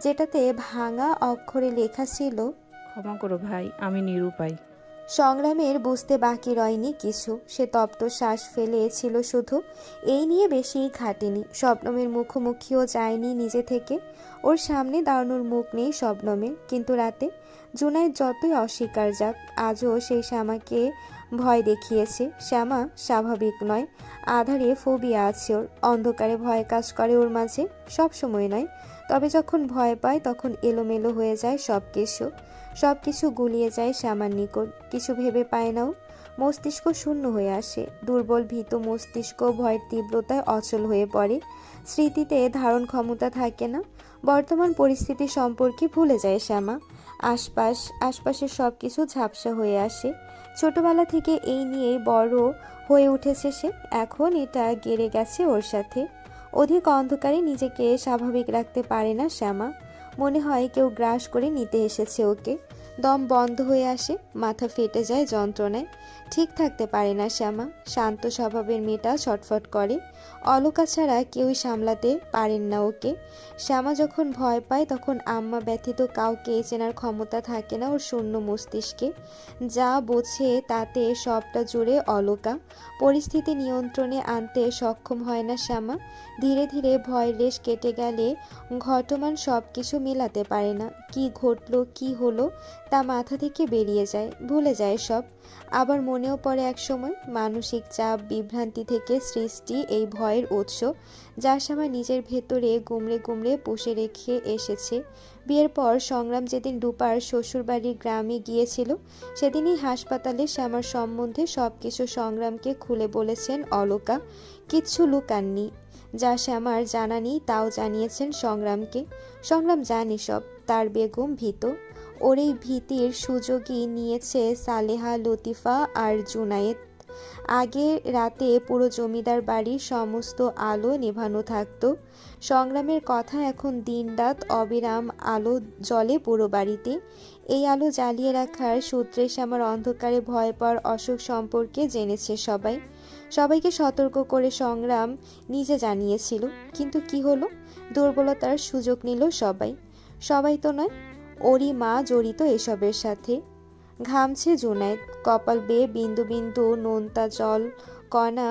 যেটাতে ভাঙা অক্ষরে লেখা ছিল, ক্ষমা করো ভাই, আমি নিরুপায়। সংগ্রামের বুঝতে বাকি রয়নি কিছু। সে তপ্ত শ্বাস ফেলেছিল শুধু। এই নিয়ে বেশি খাটেনি। শবনমের মুখোমুখিও যায়নি নিজে থেকে। ওর সামনে দাঁড়ানোর মুখ নেই শবনমের। কিন্তু রাতে জুনায়েদ যতই অস্বীকার যাক, আজও সেই শ্যামাকে ভয় দেখিয়েছে। শ্যামা স্বাভাবিক নয়, আধারে ফোবিয়া আছে ওর। অন্ধকারে ভয় কাজ করে ওর মাঝে, সব সময় নয়। তবে যখন ভয় পায় তখন এলোমেলো হয়ে যায় সব কিছু। সব কিছু গুলিয়ে যায় শ্যামার নিকট, কিছু ভেবে পায় নাও। মস্তিষ্ক শূন্য হয়ে আসে। দুর্বল ভীত মস্তিষ্ক ভয়ের তীব্রতায় অচল হয়ে পড়ে। স্মৃতিতে ধারণ ক্ষমতা থাকে না। বর্তমান পরিস্থিতি সম্পর্কে ভুলে যায় শ্যামা। আশপাশের সব কিছু ঝাপসা হয়ে আসে। ছোটবেলা থেকে এই নিয়েই বড় হয়ে উঠেছে সে। এখন এটা গেড়ে গেছে ওর সাথে। অধিক অন্ধকারে নিজেকে স্বাভাবিক রাখতে পারে না শ্যামা। মনে হয় কেউ গ্রাস করে নিতে এসেছে ওকে। দম বন্ধ হয়ে আসে, মাথা ফেটে যায় যন্ত্রণায়। ঠিক থাকতে পারে না শ্যামা। শান্ত স্বভাবের মেয়েটা ছটফট করে। অলকা ছাড়া কেউই সামলাতে পারেন না ওকে। শ্যামা যখন ভয় পায় তখন আম্মা ব্যতীত কাউকে চেনার ক্ষমতা থাকে না ওর শূন্য মস্তিষ্কে। যা বোঝে তাতে সবটা জুড়ে অলকা। পরিস্থিতি নিয়ন্ত্রণে আনতে সক্ষম হয় না শ্যামা। ধীরে ধীরে ভয়ের রেশ কেটে গেলে ঘটমান সব কিছু মেলাতে পারে না। কি ঘটলো, কি হলো তা মাথা থেকে বেরিয়ে যায়, ভুলে যায় সব। আবার মনেও পড়ে এক সময় মানসিক চাপ বিভ্রান্তি থেকে সৃষ্টি এই ভয়ের উৎস, যা শ্যামা নিজের ভেতরে গুমড়ে গুমড়ে পুষে রেখে এসেছে। বিয়ের পর সংগ্রাম যেদিন রূপার শ্বশুরবাড়ির গ্রামে গিয়েছিল, সেদিনই হাসপাতালে শ্যামার সম্বন্ধে সব কিছু সংগ্রামকে খুলে বলেছেন অলকা। কিচ্ছু লুকাননি। যা শ্যামার জানা নেই তাও জানিয়েছেন সংগ্রামকে। সংগ্রাম জানে সব। তার বেগম ভীত। ওর এই ভীতির সুযোগই নিয়েছে সালেহা, লতিফা আর জুনায়েদ। আগে রাতে পুরো জমিদার বাড়ির সমস্ত আলো নেভানো থাকতো। সংগ্রামের কথা এখন দিনরাত অবিরাম আলো জ্বলে পুরো বাড়িতে। এই আলো জ্বালিয়ে রাখার সূত্রে শ্যামার অন্ধকারে ভয় পাওয়ার অসুখ সম্পর্কে জেনেছে সবাই। সবাইকে সতর্ক করে সংগ্রাম নিজে জানিয়েছিল। কিন্তু কি হলো? দুর্বলতার সুযোগ নিল সবাই। সবাই তো নয়, ওরই মা জড়িত এসবের সাথে। ঘামছে জুনায়েদ। কপাল বেয়ে বিন্দু বিন্দু নোনতা জল কণা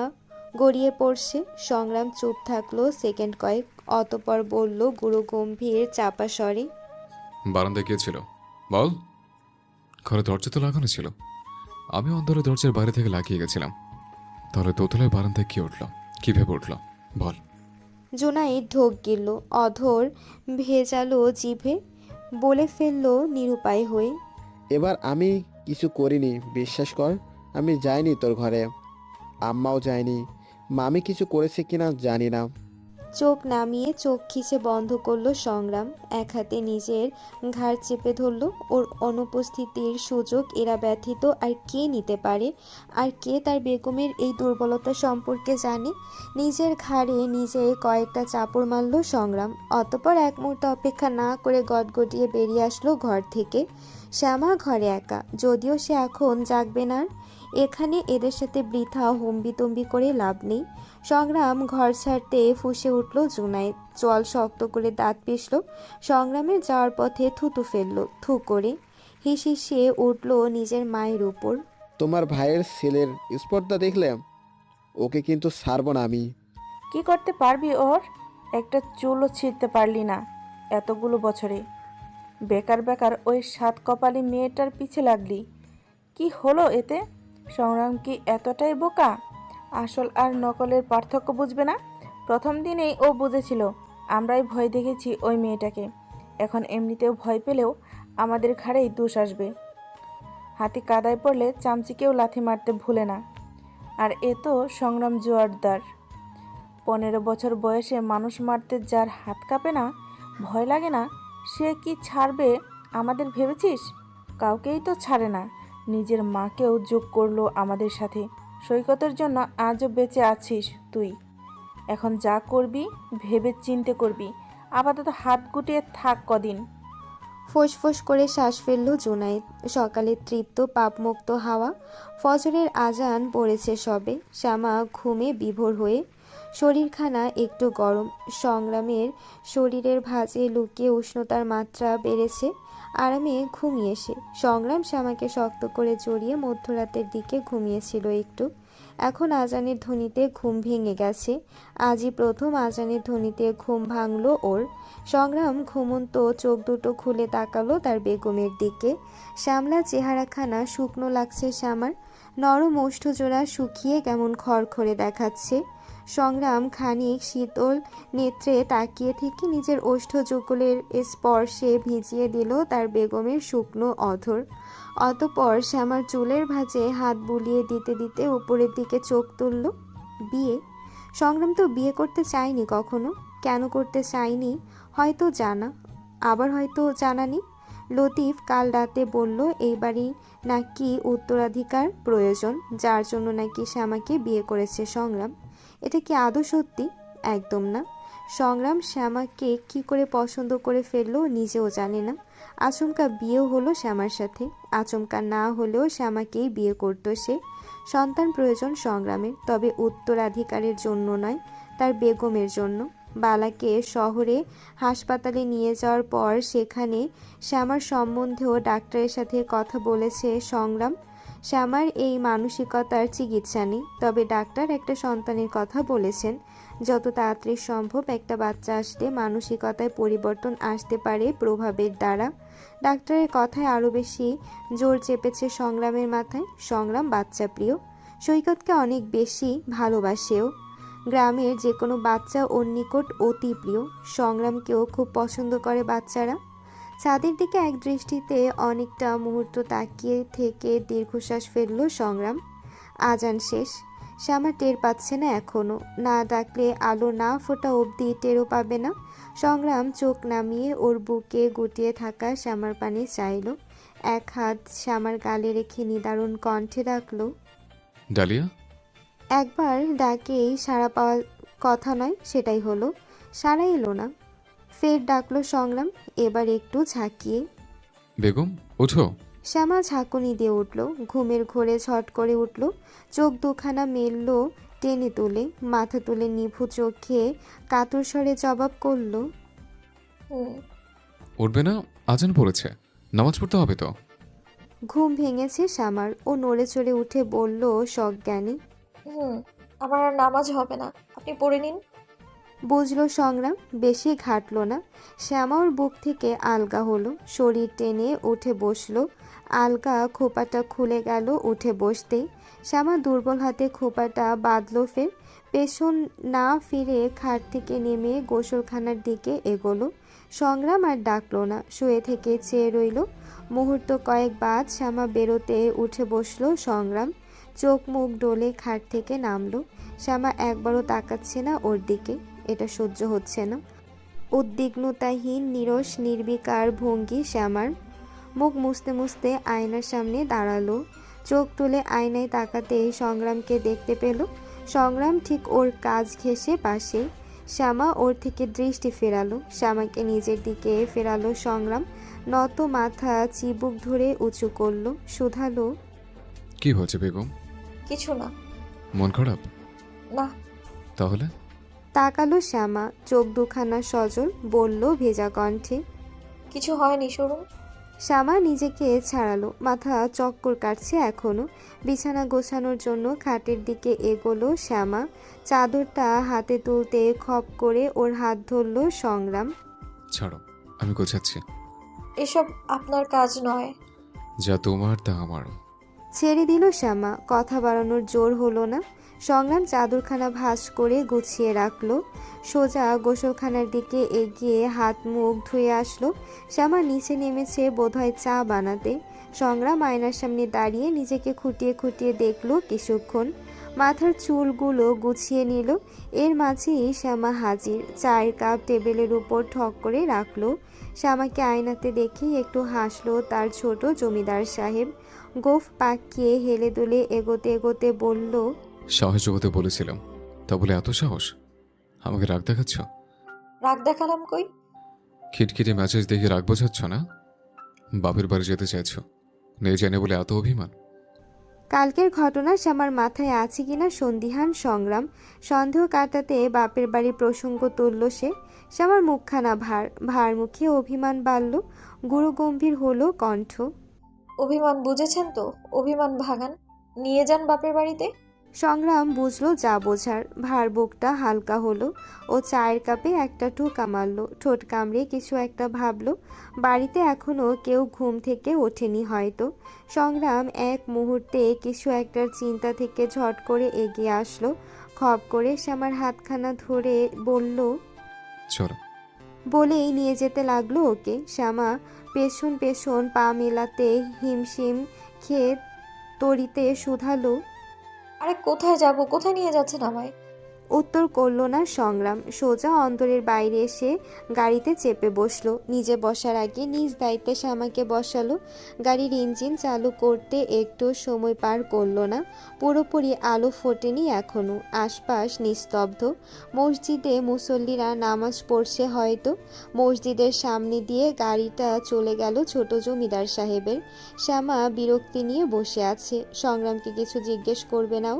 গড়িয়ে পড়ছে। সংগ্রাম চুপ থাকলো সেকেন্ড কয়েক, অতপর বলল গুরু গম্ভীর চাপা স্বরে, বারান্দায় কে ছিল বল? ঘরে দরজা তো লাগানো ছিল। আমি অন্ধকারে দরজার বাইরে থেকে লাগিয়ে গেছিলাম। তাহলে দোতলায় বারান্দায় কি উঠল, কি ভেবে উঠল বল? জুনায়েদ ঢোক গিলল, অধর ভেজালো জিভে। বলে ফেলল নিরুপায় হয়ে, এবার আমি কিছু করিনি, বিশ্বাস কর। আমি যাইনি তোর ঘরে, আম্মাও যায়নি। মামি কিছু করেছে কিনা জানি না। চোখ নামিয়ে চোখ খিচে বন্ধ করলো সংগ্রাম। এক হাতে নিজের ঘাড় চেপে ধরল। ওর অনুপস্থিতির সুযোগ এরা ব্যথিত আর কে নিতে পারে? আর কে তার বেগমের এই দুর্বলতা সম্পর্কে জানে? নিজের ঘাড়ে নিজে কয়েকটা চাপড় মারল সংগ্রাম। অতঃপর এক মুহূর্ত অপেক্ষা না করে গটগটিয়ে বেরিয়ে আসলো ঘর থেকে। শ্যামা ঘরে একা, যদিও সে এখন জাগবে না আর। এখানে এদের সাথে বৃথা হম্বিতম্বি করে লাভ নেই। সংগ্রাম ঘর ছাড়তে ফুঁসে উঠল জুনায়েদ। চল শক্ত করে দাঁত পিষল। সংগ্রামের যাওয়ার পথে থুতু ফেলল থু করে। হিসিয়ে উঠল নিজের মায়ের উপর। তোমার ভাইয়ের ছেলের স্পর্ধা দেখলে? ওকে কিন্তু ছাড়বো না আমি। কি করতে পারবি ওর? একটা চুলও ছিঁড়তে পারলি না এতগুলো বছরে। বেকার বেকার ওই সাত কপালি মেয়েটার পিছে লাগলি। কি হলো এতে? সংগ্রাম কি এতটাই বোকা? আসল আর নকলের পার্থক্য বুঝবে না? প্রথম দিনেই ও বুঝেছিল। আমরাই ভয় দেখেছি ওই মেয়েটাকে। এখন এমনিতেও ভয় পেলেও আমাদের ঘাড়েই দোষ আসবে। হাতি কাদায় পড়লে চামচিকেও লাথি মারতে ভুলে না। আর এ তো সংগ্রাম জোয়ারদার। 15 বছর বয়সে মানুষ মারতে যার হাত কাঁপে না, ভয় লাগে না, সে কি ছাড়বে আমাদের ভেবেছিস? কাউকেই তো ছাড়ে না। নিজের মাকেও যোগ করলো আমাদের সাথে। সৈকতের জন্য আজও বেঁচে আছিস তুই। এখন যা করবি ভেবে চিন্তে করবি। আপাতত হাত গুটিয়ে থাক কদিন। ফোঁস করে শ্বাস ফেলল জুনায়েদ। সকালের তৃপ্ত পাপমুক্ত হাওয়া। ফজরের আজান পড়েছে সবে। শ্যামা ঘুমে বিভোর হয়ে। শরীরখানা একটু গরম। সংগ্রামের শরীরের ভাঁজে লুকিয়ে উষ্ণতার মাত্রা বেড়েছে। আরামে ঘুমিয়ে সে। সংগ্রাম শ্যামাকে শক্ত করে জড়িয়ে মধ্যরাতের দিকে ঘুমিয়েছিল একটু। এখন আজানের ধ্বনিতে ঘুম ভেঙে গেছে। আজই প্রথম আজানের ধ্বনিতে ঘুম ভাঙল ওর। সংগ্রাম ঘুমন্ত চোখ দুটো খুলে তাকালো তার বেগমের দিকে। শ্যামলা চেহারাখানা শুকনো লাগছে শ্যামার। নরম ওষ্ঠজোড়া শুকিয়ে কেমন খড়খড়ে দেখাচ্ছে। সংগ্রাম খানিক শীতল নেত্রে তাকিয়ে থেকে নিজের ওষ্ঠ যুগলের স্পর্শে ভিজিয়ে দিল তার বেগমের শুকনো অধর। অতঃপর শ্যামার চুলের ভাঁজে হাত বুলিয়ে দিতে দিতে উপরের দিকে চোখ তুলল। বিয়ে? সংগ্রাম তো বিয়ে করতে চায়নি কখনো। কেন করতে চায়নি হয়তো জানা, আবার হয়তো জানা নেই। লতিফ কাল রাতে বলল এইবারই নাকি উত্তরাধিকার প্রয়োজন, যার জন্য নাকি শ্যামাকে বিয়ে করেছে সংগ্রাম। এটা কি আদৌ সত্যি? একদম না। সংগ্রাম শ্যামাকে কি করে পছন্দ করে ফেললো নিজেও জানে না। আচমকা বিয়েও হলো শ্যামার সাথে। আচমকা না হলেও শ্যামাকেই বিয়ে করতো সে। সন্তান প্রয়োজন সংগ্রামের, তবে উত্তরাধিকারের জন্য নয়, তার বেগমের জন্য। বালাকে শহরে হাসপাতালে নিয়ে যাওয়ার পর সেখানে শ্যামার সম্বন্ধেও ডাক্তারের সাথে কথা বলেছে সংগ্রাম। শ্যামার এই মানসিকতার চিকিৎসা নেই, তবে ডাক্তার একটা সন্তানের কথা বলেছেন। যত তাড়াতাড়ি সম্ভব একটা বাচ্চা আসলে মানসিকতায় পরিবর্তন আসতে পারে প্রভাবের দ্বারা। ডাক্তারের কথায় আরও বেশি জোর চেপেছে সংগ্রামের মাথায়। সংগ্রাম বাচ্চা প্রিয়, সৈকতকে অনেক বেশি ভালোবাসেও। গ্রামের যে কোনো বাচ্চা ওর নিকট অতি প্রিয়। সংগ্রামকেও খুব পছন্দ করে বাচ্চারা। চাঁদের দিকে এক দৃষ্টিতে অনেকটা মুহূর্ত তাকিয়ে থেকে দীর্ঘশ্বাস ফেলল সংগ্রাম। আজান শেষ। শ্যামা টের পাচ্ছে না এখনো। না ডাকলে আলো না ফোটা অবধি টেরও পাবে না। সংগ্রাম চোখ নামিয়ে ওর বুকে গুটিয়ে থাকা শ্যামার পানে চাইল। এক হাত শ্যামার গালে রেখে নিদারুণ কণ্ঠে ডাকল, ডালিয়া। একবার ডাকেই সাড়া পাওয়ার কথা নয়, সেটাই হলো। সাড়া এলো না। ফের ডাকলো সংগ্রাম, এবার একটু ঝাঁকিয়ে। বেগম ওঠো। শ্যামা ঝাঁকুনি দিয়ে উঠল। ঘুমের ঘোরে ঝট করে উঠল। চোখ দুখানা মেলল টেনে তুলে। মাথা তুলে নিভু চোখে কাতর স্বরে জবাব করল, হুম। উঠবে না? আজান পড়েছে, নামাজ পড়তে হবে তো। ঘুম ভেঙেছে শ্যামার। ও নড়ে চড়ে উঠে বলল সজ্ঞানী, আমার আর নামাজ হবে না, আপনি পড়ে নিন। বুঝল সংগ্রাম, বেশি ঘাটল না। শ্যামা ওর বুক থেকে আলগা হলো, শরীর টেনে উঠে বসলো। আলগা খোপাটা খুলে গেল উঠে বসতেই। শ্যামা দুর্বল হাতে খোপাটা বাঁধল ফের। পেছন না ফিরে খাট থেকে নেমে গোসলখানার দিকে এগোলো। সংগ্রাম আর ডাকলো না, শুয়ে থেকে চেয়ে রইল। মুহূর্ত কয়েক বাদ শ্যামা বেরোতে উঠে বসলো সংগ্রাম। চোখ মুখ ডলে খাট থেকে নামলো। শ্যামা একবারও তাকাচ্ছে না ওর দিকে। এটা সহ্য হচ্ছে না। উদ্বিগ্নতাহীন নিরস নির্বিকার ভঙ্গি শ্যামার। মুখ মুছতে মুছতে আয়নার সামনে দাঁড়ালো। চোখ তুলে আয়নায় তাকাতেই সংগ্রামকে দেখতে পেল। সংগ্রাম ঠিক ওর কাজ ঘেঁষে পাশে। শ্যামা ওর থেকে দৃষ্টি ফেরালো। শ্যামাকে নিজের দিকে ফেরালো সংগ্রাম। নত মাথা চিবুক ধরে উঁচু করলো, শুধালো, কি হয়েছে বেগম? কিছু না। মন খারাপ? না। তাহলে? তাকালো শ্যামা, চোখ দুখানা সজল, বলল ভেজা কণ্ঠে, কিছু হয়নি, সরুন। শ্যামা নিজেকে ছাড়ালো। মাথা চক্কর কাটছে এখনো। বিছানা গোছানোর জন্য খাটের দিকে এগোলো শ্যামা। চাদরটা হাতে তুলতে খপ করে ওর হাত ধরল সংগ্রাম। ছাড়ো, আমি গোছাচ্ছি। এসব আপনার কাজ নয়। যা তোমার তা আমার। ছেড়ে দিল শ্যামা। কথা বাড়ানোর জোর হলো না। সংগ্রাম চাদরখানা ভাঁজ করে গুছিয়ে রাখলো। সোজা গোসলখানার দিকে এগিয়ে হাত মুখ ধুয়ে আসলো। শ্যামা নিচে নেমেছে বোধহয় চা বানাতে। সংগ্রাম আয়নার সামনে দাঁড়িয়ে নিজেকে খুঁটিয়ে খুঁটিয়ে দেখলো কিছুক্ষণ। মাথার চুলগুলো গুছিয়ে নিল। এর মাঝেই শ্যামা হাজির। চায়ের কাপ টেবিলের উপর ঠক করে রাখলো। শ্যামাকে আয়নাতে দেখেই একটু হাসলো তার ছোট জমিদার সাহেব। গোফ পাকিয়ে হেলে দুলে এগোতে এগোতে বলল, সাহস জগতে বলেছিলাম, তা বলে এত সাহস? আমাকে রাগ দেখাচ্ছ? রাগ দেখালাম কই? খিটখিটে ম্যাচেস দেখে রাগ বোঝাচ্ছ না? বাপের বাড়ি যেতে চাইছো, নেই জানে বলে এত অভিমান? কালকের ঘটনা শ্যামার মাথায় আছে কিনা সন্দিহান সংগ্রাম। সন্দেহ কাটাতে বাপের বাড়ির প্রসঙ্গ তুলল সে। শ্যামার মুখখানা ভার মুখে অভিমান বাড়ল। গুরুগম্ভীর হলো কণ্ঠ। অভিমান বুঝেছেন তো? অভিমান ভাগান, নিয়ে যান বাপের বাড়িতে। সংগ্রাম বুঝলো যা বোঝার। ভার বুকটা হালকা হলো। ও চায়ের কাপে একটা ঠোকা মারল। ঠোঁট কামড়ে কিছু একটা ভাবলো। বাড়িতে এখনো কেউ ঘুম থেকে ওঠেনি হয়তো। সংগ্রাম এক মুহূর্তে কিছু একটার চিন্তা থেকে ঝট করে এগিয়ে আসলো। খপ করে শ্যামার হাতখানা ধরে বলল, চলো। বলেই নিয়ে যেতে লাগলো ওকে। শ্যামা পেছন পেছন পা মেলাতে হিমশিম খেয়ে তরিতে শুধালো। আরে কোথায় যাব, কোথায় নিয়ে যাচ্ছেন আমায়? উত্তর করল না সংগ্রাম। সোজা অন্তরের বাইরে এসে গাড়িতে চেপে বসলো। নিজে বসার আগে নিজ দায়িত্বে শ্যামাকে বসালো। গাড়ির ইঞ্জিন চালু করতে একটু সময় পার করলো না। পুরোপুরি আলো ফোটেনি এখনো। আশপাশ নিস্তব্ধ। মসজিদে মুসল্লিরা নামাজ পড়ছে হয়তো। মসজিদের সামনে দিয়ে গাড়িটা চলে গেল ছোট জমিদার সাহেবের। শ্যামা বিরক্তি নিয়ে বসে আছে। সংগ্রামকে কিছু জিজ্ঞেস করবে নাও।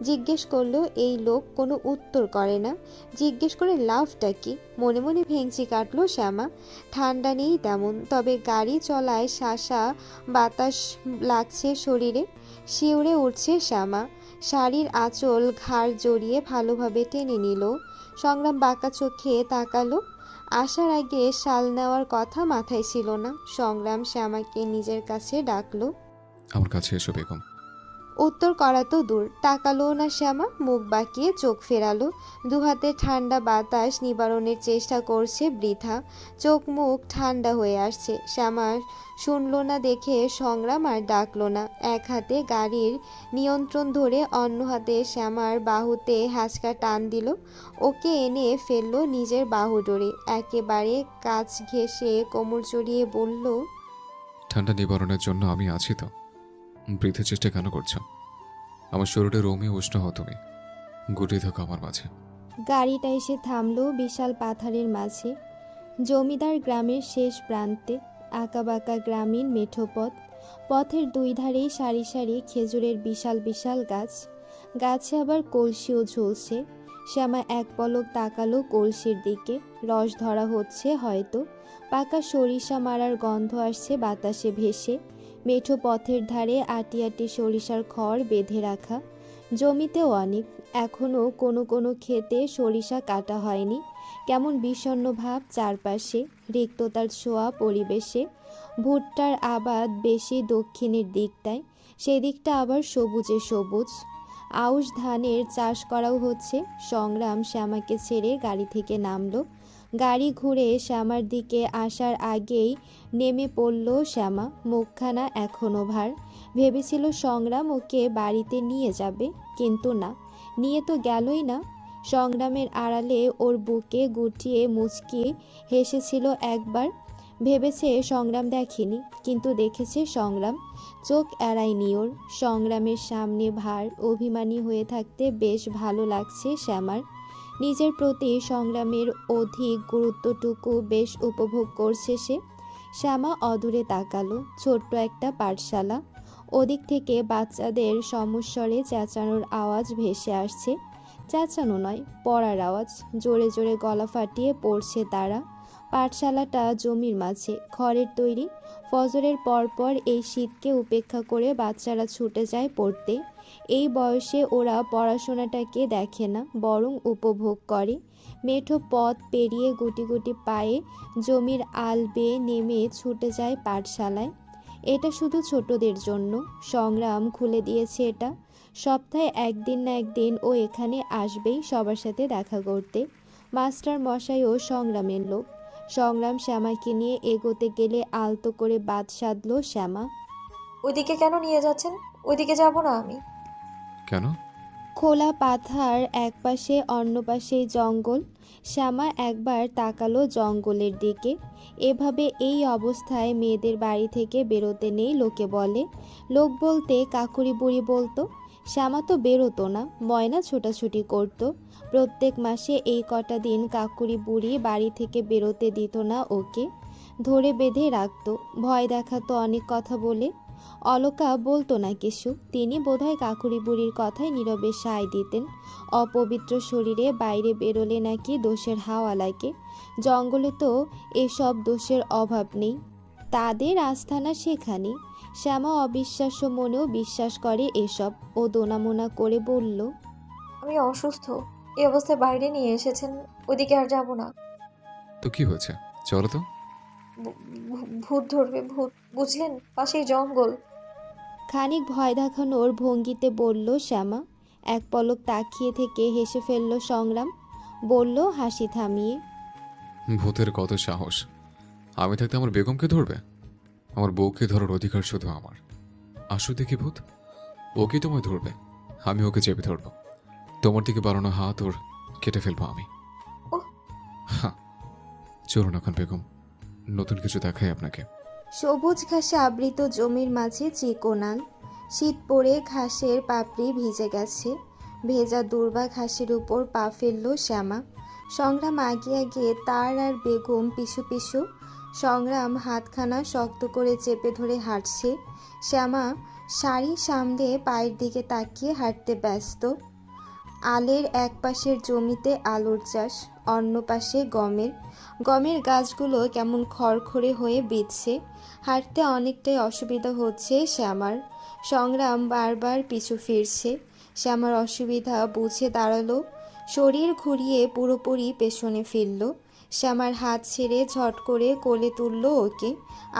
জিজ্ঞেস করলেও এই লোক কোনো উত্তর করে না। জিজ্ঞেস করে লাভটা কি? মনে মনে ভেঙচি কাটলো শ্যামা। ঠান্ডা নেই তেমন, তবে গাড়ি চলায় শাসা বাতাস লাগছে শরীরে। শিউরে উঠছে শ্যামা। শাড়ির আঁচল ঘাড় জড়িয়ে ভালোভাবে টেনে নিল। সংগ্রাম বাঁকা চোখে তাকালো। আসার আগে শাল নেওয়ার কথা মাথায় ছিল না। সংগ্রাম শ্যামাকে নিজের কাছে ডাকলো। আমার কাছে এসো বেগম। উত্তর করা তো দূর, তাকালো না শ্যামা। মুখ বাঁকিয়ে চোখ ফেরালো। দুহাতে ঠান্ডা বাতাস নিবারণের চেষ্টা করছে বৃথা। চোখ মুখ ঠান্ডা হয়ে আসছে। শ্যামা শুনলো না দেখে সংগ্রাম আর ডাকলো না। এক হাতে গাড়ির নিয়ন্ত্রণ ধরে অন্য হাতে শ্যামার বাহুতে হ্যাঁচকা টান দিল। ওকে এনে ফেললো নিজের বাহু ডোরে। একেবারে কাছ ঘেঁষে কোমর জড়িয়ে বলল, ঠান্ডা নিবারণের জন্য আমি আছি তো। বৃথা চেষ্টা কেন করছো? আমার শরীরে রোমে উষ্ণ হও তুমি। গুটিয়ে থাকো আমার মাঝে। গাড়িটা এসে থামলো বিশাল পাথারের মাঝে। জমিদার গ্রামের শেষ প্রান্তে। আঁকাবাঁকা গ্রামীণ মেঠো পথ। পথের দুই ধারেই সারি সারি খেজুরের বিশাল বিশাল গাছ। গাছে আবার কলসিও ঝুলছে। শ্যামা এক পলক তাকালো কলসির দিকে। রস ধরা হচ্ছে হয়তো। পাকা সরিষা মারার গন্ধ আসছে বাতাসে ভেসে। মেঠো পথের ধারে আটি আটি সরিষার খড় বেঁধে রাখা। জমিতেও অনেক। এখনও কোনো কোনো ক্ষেতে সরিষা কাটা হয়নি। কেমন বিষণ্ণ ভাব চারপাশে। রিক্ততার ছোঁয়া পরিবেশে। ভুট্টার আবাদ বেশি দক্ষিণের দিকটায়। সেদিকটা আবার সবুজে সবুজ। আউশ ধানের চাষ করাও হচ্ছে। সংগ্রাম শ্যামাকে ছেড়ে গাড়ি থেকে নামলো। গাড়ি ঘুরে শ্যামার দিকে আসার আগেই নেমে পড়ল শ্যামা। মুখখানা এখনো ভার। ভেবেছিল সংগ্রাম ওকে বাড়িতে নিয়ে যাবে, কিন্তু না, নিয়ে তো গেলই না। সংগ্রামের আড়ালে ওর বুকে গুটিয়ে মুচকি হেসেছিল একবার। ভেবেছে সংগ্রাম দেখেনি, কিন্তু দেখেছে সংগ্রাম। চোখ এড়ায়নি ওর। সংগ্রামের সামনে ভার অভিমানী হয়ে থাকতে বেশ ভালো লাগছে শ্যামার। নিজের প্রতি সংগ্রামের অধিক গুরুত্বটুকু বেশ উপভোগ করছে সে। শ্যামা অদূরে তাকালো। ছোট্ট একটা পাঠশালা। ওদিক থেকে বাচ্চাদের সমস্বরে চেঁচানোর আওয়াজ ভেসে আসছে। চেঁচানো নয়, পড়ার আওয়াজ। জোরে জোরে গলা ফাটিয়ে পড়ছে তারা। পাঠশালাটা জমির মাঝে, খড়ের তৈরি। ফজরের পরপর এই শীতকে উপেক্ষা করে বাচ্চারা ছুটে যায় পড়তে। এই বয়সে ওরা পড়াশোনাটাকে দেখে না, বরং উপভোগ করে। মেঠো পথ পেরিয়ে গুটি গুটি পায়ে জমির আল বেয়ে নেমে ছুটে যায় পাঠশালায়। এটা শুধু ছোটদের জন্য। সংগ্রাম খুলে দিয়েছে এটা। সপ্তাহে একদিন না একদিন ও এখানে আসবেই সবার সাথে দেখা করতে। মাস্টার মশাইও সংগ্রামের লোক। সংগ্রাম শ্যামাকে নিয়ে এগোতে গেলে আলতো করে বাদ সাধলো শ্যামা। ওইদিকে কেন নিয়ে যাচ্ছেন? ওইদিকে যাব না আমি। কেন? খোলা পাথার একপাশে, অন্য পাশে জঙ্গল। শ্যামা একবার তাকালো জঙ্গলের দিকে। এভাবে এই অবস্থায় মেয়েদের বাড়ি থেকে বেরোতে নেই লোকে বলে। লোক বলতে কাকুরি বুড়ি বলতো। শ্যামা তো বেরোতো না, ময়না ছোটাছুটি করতো। প্রত্যেক মাসে এই কটা দিন কাকুরি বুড়ি বাড়ি থেকে বেরোতে দিত না ওকে। ধরে বেঁধে রাখতো, ভয় দেখাতো অনেক কথা বলে। অলকা বলতো না কিছু। তিনি বোধহয় কাকুরি বুড়ির কথায় নীরবে সায় দিতেন। অপবিত্র শরীরে বাইরে বেরোলে নাকি দোষের হাওয়া লাগে। জঙ্গলে তো এসব দোষের অভাব নেই। তাদের আস্থানা সেখানে। শ্যামা অবিশ্বাস্য মনেও বিশ্বাস করে এসব। ও দোনামোনা করে বলল, আমি অসুস্থ। এই অবস্থায় বাইরে নিয়ে এসেছেন, ওইদিকে আর যাব না। তো কি হয়েছে? চলো তো। ভূত ধরবে, ভূত, বুঝলেন? পাশেই জঙ্গল। খানিক ভয় দেখানোর ভঙ্গিতে বলল শ্যামা। এক পলক তাকিয়ে থেকে হেসে ফেলল সংগ্রাম, বলল হাসি থামিয়ে, ভূতের কত সাহস! আমি থাকতে আমার বেগমকে ধরবে? আমার বউকে ধরার অধিকার শুধু আমার। আসো দেখি ভূত, ওকে তোমায় ধরবে, আমি ওকে চেপে ধরবো। তোমার দিকে বাড়ানো হাত ওর কেটে ফেলবো আমি। ওহ। হ্যাঁ, চলুন এখন বেগম, নতুন কিছু দেখাই আপনাকে। সবুজ ঘাসে আবৃত জমির মাঝে চিকোনাল। শীত পড়ে ঘাসের পাপড়ি ভিজে গেছে। ভেজা দুর্বা ঘাসের উপর পা ফেলল শ্যামা। সংগ্রাম আগে আগে, তার আর বেগম পিছু পিছু। সংগ্রাম হাতখানা শক্ত করে চেপে ধরে হাঁটছে। শ্যামা শাড়ি সামলে পায়ের দিকে তাকিয়ে হাঁটতে ব্যস্ত। আলের এক পাশের জমিতে আলুর চাষ, অন্য পাশে গমের। গমের গাছগুলো কেমন খড়খড়ে হয়ে বিঁধছে। হাঁটতে অনেকটাই অসুবিধা হচ্ছে শ্যামার। সংগ্রাম বারবার পিছু ফিরছে। শ্যামার অসুবিধা বুঝে দাঁড়ালো, শরীর ঘুরিয়ে পুরোপুরি পেছনে ফিরল। শ্যামার হাত ছেড়ে ঝট করে কোলে তুলল ওকে।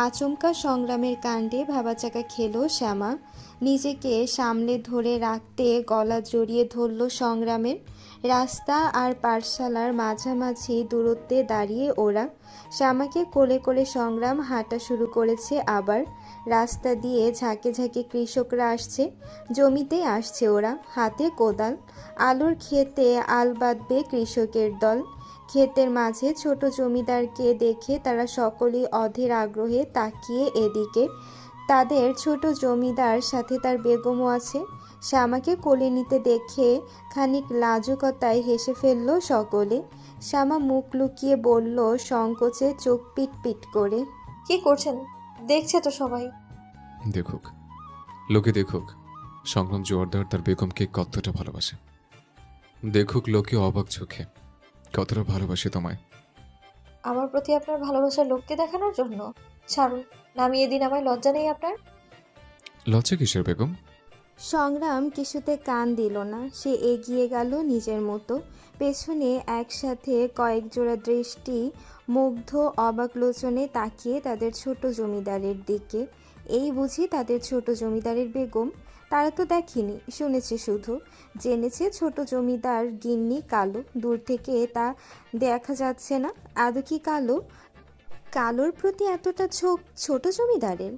আচমকা সংগ্রামের কাণ্ডে ভাবাচাকা খেলো শ্যামা। নিজেকে সামলে ধরে রাখতে গলা জড়িয়ে ধরল সংগ্রামের। রাস্তা আর পাঠশালার মাঝামাঝি দূরত্বে দাঁড়িয়ে ওরা। শ্যামাকে কোলে করে সংগ্রাম হাঁটা শুরু করেছে আবার। রাস্তা দিয়ে ঝাঁকে ঝাঁকে কৃষকরা আসছে, জমিতে আসছে ওরা, হাতে কোদাল। আলুর ক্ষেতে আল বাঁধবে কৃষকের দল। ক্ষেতের মাঝে ছোট জমিদারকে দেখে তারা সকলেই অধীর আগ্রহে তাকিয়ে এদিকে। তাদের ছোট জমিদার সাথে তার বেগমও আছে। শ্যামাকে কোলে নিতে দেখে খানিক লাজুকতায় হেসে ফেলল সকলে। শ্যামা মুখ লুকিয়ে বলল সংকোচে, চোখ পিট পিট করে, কি করছেন? দেখছে তো সবাই। দেখুক, লোকে দেখুক সংগ্রাম জোয়ারদার তার বেগমকে কতটা ভালোবাসে। দেখুক লোকে অবাক চোখে কতটা ভালোবাসে তোমায়। আমার প্রতি আপনার ভালোবাসা লোককে দেখানোর জন্য? ছাড়ুন, নামিয়ে দিন আমায়, লজ্জা নেই আপনার? লজ্জা কিসের বেগম? সংগ্রাম কিছুতে কান দিল না। সে এগিয়ে গেল নিজের মতো। পেছনে একসাথে কয়েক জোড়া দৃষ্টি মুগ্ধ অবাক লোচনে তাকিয়ে তাদের ছোট জমিদারের দিকে। এই বুঝি তাদের ছোট জমিদারের বেগম? তারা তো দেখেনি, শুনেছে শুধু। জেনেছে ছোট জমিদার গিন্নি কালো, দূর থেকে তা দেখা যাচ্ছে না। আদৌ কি কালো? কালোর প্রতি এতটা ঝোঁক ছোট জমিদারের?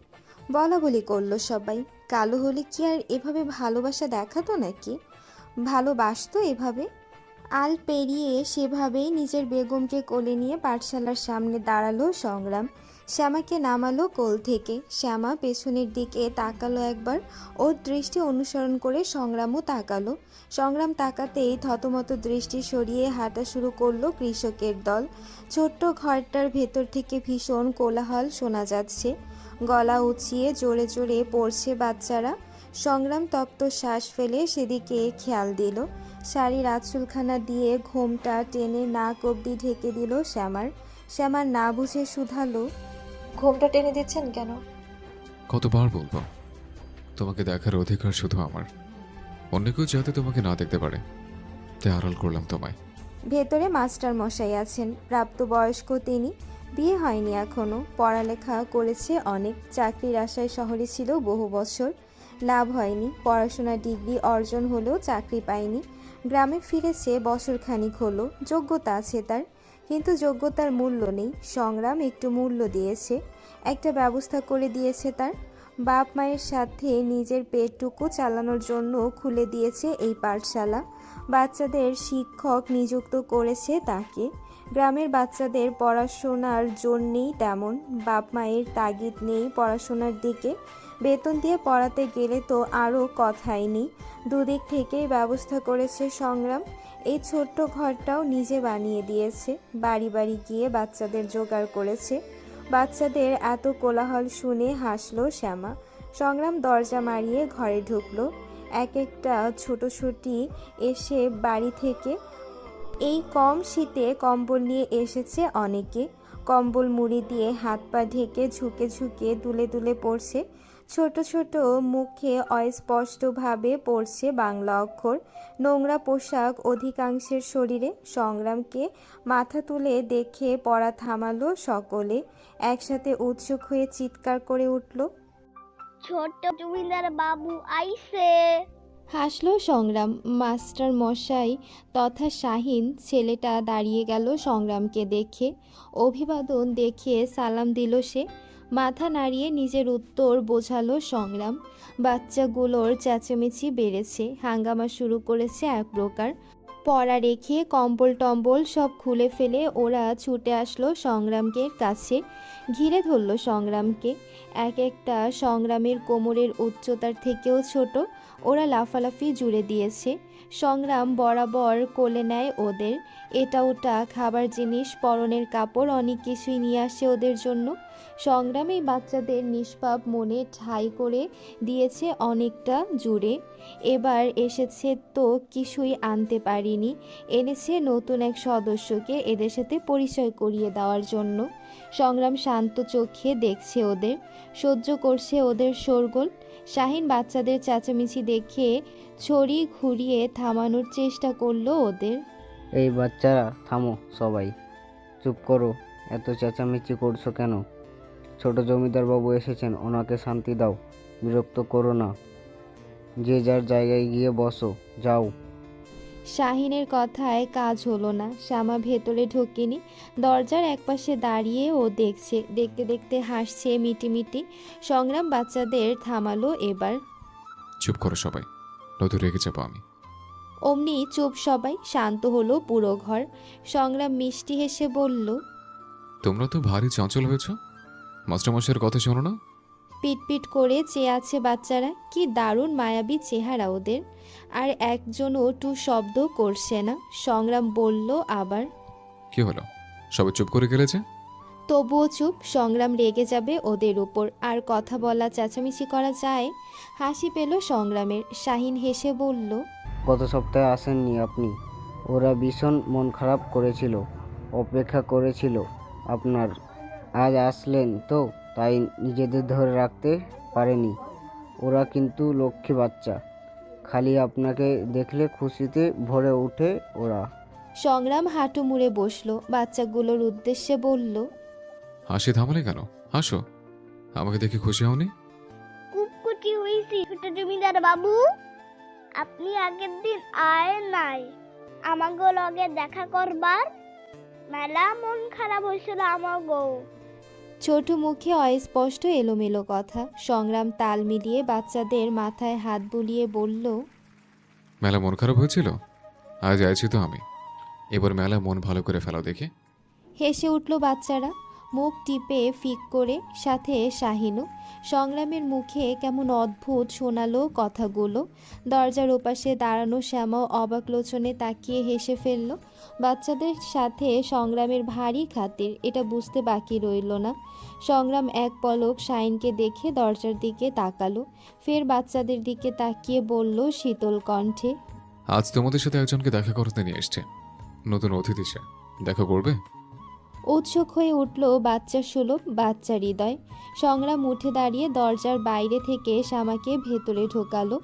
বলা বলি করলো সবাই। কালো হলে কি আর এভাবে ভালোবাসা দেখাতো নাকি? ভালোবাসতো এভাবে? আল পেরিয়ে সেভাবেই নিজের বেগমকে কোলে নিয়ে পাঠশালার সামনে দাঁড়ালো সংগ্রাম। শ্যামাকে নামালো কোল থেকে। শ্যামা পেছনের দিকে তাকালো একবার, ওর দৃষ্টি অনুসরণ করে সংগ্রামও তাকালো। সংগ্রাম তাকাতেই থতমত দৃষ্টি সরিয়ে হাঁটা শুরু করলো কৃষকের দল। ছোট্ট ঘরটার ভেতর থেকে ভীষণ কোলাহল শোনা যাচ্ছে। গলা উঁচিয়ে জোরে জোরে পড়ছে বাচ্চারা। সংগ্রাম তপ্ত শ্বাস ফেলে সেদিকে খেয়াল দিল। শাড়ির আঁচলখানা দিয়ে ঘোমটা টেনে নাক অবধি ঢেকে দিল শ্যামার। শ্যামার না বুঝে শুধালো, ঘোমটা টেনে দিচ্ছেন কেন? কতবার বলবো, তোমাকে দেখার অধিকার শুধু আমার। অন্য কেউ যাতে তোমাকে না দেখতে পারে, তাই আড়াল করলাম তোমায়। ভেতরে মাস্টার মশাই আছেন, প্রাপ্তবয়স্ক তিনি। বিয়ে হয়নি এখনো, পড়ালেখা করেছে অনেক। চাকরির আশায় শহরে ছিল বহু বছর, লাভ হয়নি। পড়াশোনা ডিগ্রি অর্জন হলেও চাকরি পায়নি। গ্রামে ফিরেছে বছরখানিক হলো। যোগ্যতা আছে তার, কিন্তু যোগ্যতার মূল্য নেই। সংগ্রাম একটু মূল্য দিয়েছে, একটা ব্যবস্থা করে দিয়েছে তার। বাপ মায়ের সাথে নিজের পেটটুকু চালানোর জন্য খুলে দিয়েছে এই পাঠশালা। বাচ্চাদের শিক্ষক নিযুক্ত করেছে তাকে। গ্রামের বাচ্চাদের পড়াশোনার জন্যেই তেমন। বাপ মায়ের তাগিদ নেই পড়াশোনার দিকে। বেতন দিয়ে পড়াতে গেলে তো আরও কথাই নেই। দুদিক থেকেই ব্যবস্থা করেছে সংগ্রাম। এই ছোট্ট ঘরটাও নিজে বানিয়ে দিয়েছে। বাড়ি বাড়ি গিয়ে বাচ্চাদের জোগাড় করেছে। বাচ্চাদের এত কোলাহল শুনে হাসলো শ্যামা। সংগ্রাম দরজা মারিয়ে ঘরে ঢুকলো। এক একটা ছোটোছুটি এসে বাড়ি থেকে। এই কম শীতে কম্বল নিয়ে এসেছে অনেকে। কম্বল মুড়ি দিয়ে হাত পা ঢেকে ঝুঁকে ঝুঁকে দুলে দুলে পড়ছে। ছোট ছোট মুখে অস্পষ্টভাবে পড়ছে বাংলা অক্ষর। নোংরা পোশাক অধিকাংশের শরীরে। সংগ্রামকে মাথা তুলে দেখে পড়া থামালো সকলে। একসাথে উৎসুক হয়ে চিৎকার করে উঠল, ছোট্ট জমিদার বাবু আইছে। হাসলো সংগ্রাম। মাস্টার মশাই তথা শাহিন ছেলেটা দাঁড়িয়ে গেল সংগ্রামকে দেখে। অভিবাদন দেখিয়ে সালাম দিল সে। মাথা নাড়িয়ে নিজের উত্তর বোঝালো সংগ্রাম। বাচ্চাগুলোর চেঁচামেচি বেড়েছে, হাঙ্গামা শুরু করেছে এক প্রকার। পড়া রেখে কম্বল টম্বল সব খুলে ফেলে ওরা ছুটে আসলো সংগ্রামকে কাছে, ঘিরে ধরল সংগ্রামকে। এক একটা সংগ্রামের কোমরের উচ্চতার থেকেও ছোট। ওরা লাফালাফি জুড়ে দিয়েছে। সংগ্রাম বরাবর কোলে নেয় ওদের। এটা ওটা খাবার জিনিস, পরনের কাপড়, অনেক কিছুই নিয়ে আসে ওদের জন্য। সংগ্রাম এই বাচ্চাদের নিষ্পাপ মনে ঠাঁই করে দিয়েছে অনেকটা জুড়ে। এবার এসেছে তো কিছুই আনতে পারিনি, এনেছে নতুন এক সদস্যকে এদের সাথে পরিচয় করিয়ে দেওয়ার জন্য। সংগ্রাম শান্ত চোখে দেখছে ওদের, সহ্য করছে ওদের শোরগোল। শাহিন বাচ্চাদের চেঁচামেচি দেখে ছড়ি ঘুরিয়ে থামানোর চেষ্টা করলো ওদের। এই বাচ্চারা থামো সবাই, চুপ করো, এত চেঁচামেচি করছো কেন? ছোট জমিদার বাবু এসেছেন, ওনাকে শান্তি দাও, বিরক্ত করো না। যে যার জায়গায় গিয়ে বসো, যাও। শাহিনের কথায় কাজ হলো না। শ্যামা ভেতরে ঢোকেনি, দরজার একপাশে দাঁড়িয়ে ও দেখছে। দেখতে দেখতে হাসছে মিটিমিটি। সংগ্রাম বাচ্চাদের থামালো এবার। চুপ করো সবাই, নতুন রেগে যাবো আমি। অমনি চুপ সবাই, শান্ত হলো পুরো ঘর। সংগ্রাম মিষ্টি হেসে বলল, তোমরা তো ভারী চঞ্চল হয়েছ, মাস্টারমশাইয়ের কথা শোনো না? পিটপিট করে চেয়ে আছে বাচ্চারা। কি দারুণ মায়াবী চেহারা ওদের। আর একজনও টু শব্দ করছে না। সংগ্রাম বলল আবার, কি হলো, সবাই চুপ করে গেলে যে? তবুও চুপ। সংগ্রাম রেগে যাবে ওদের উপর, আর কথা বলা চেঁচামেচি করা যায়। হাসি পেল সংগ্রামের। শাহিন হেসে বলল, গত সপ্তাহে আসেননি আপনি, ওরা ভীষণ মন খারাপ করেছিল, অপেক্ষা করেছিল আপনার। আজ আসলেন তো, তাই নিজেদের ধরে রাখতে পারেনি। ওরা কিন্তু লক্ষ্মী বাচ্চা, খালি আপনাকে দেখলে খুশিতে ভরে ওঠে ওরা। সংগ্রাম হাঁটু মুড়ে বসলো, বাচ্চাগুলোর উদ্দেশ্যে বলল, হাসি থামালে কেন? হাসো, আমাকে দেখে খুশি হওনি? খুব খুশি হয়েছি ছোট জমিদার বাবু। আপনি আগের দিন আয় নাই আমাগো লগে দেখা করবার, মেলা মন খারাপ হয়েছিল আমাগো। ছোট মুখে অস্পষ্ট এলোমেলো কথা। সংগ্রাম তাল মিলিয়ে বাচ্চাদের মাথায় হাত বুলিয়ে বলল, মেলা মন খারাপ হয়েছিল? আজ আইছি তো আমি, এবার মেলা মন ভালো করে ফেলাও দেখে। হেসে উঠল বাচ্চারা, মুখ টিপে ফিক করে, সাথে শাহিনও। সংগ্রামের মুখে কেমন অদ্ভুত শোনালো কথাগুলো। দরজার ওপাশে দাঁড়ানো শ্যামাও অবাক লোচনে তাকিয়ে হেসে ফেলল। বাচ্চাদের সাথে সংগ্রামের ভারী খাতির, এটা বুঝতে বাকি রইল না। সংগ্রাম এক পলক শাহিনকে দেখে দরজার দিকে তাকালো, ফের বাচ্চাদের দিকে তাকিয়ে বলল শীতল কণ্ঠে, আজ তোমাদের সাথে একজনকে দেখা করতে নিয়ে এসছে, নতুন অতিথি সে, দেখা করবে? উৎসুক হয়ে উঠল বাচ্চা সুলভ বাচ্চা হৃদয়। সংগ্রাম উঠে দাঁড়িয়ে দরজার বাইরে থেকে শ্যামাকে ভেতরে ঢোকালো।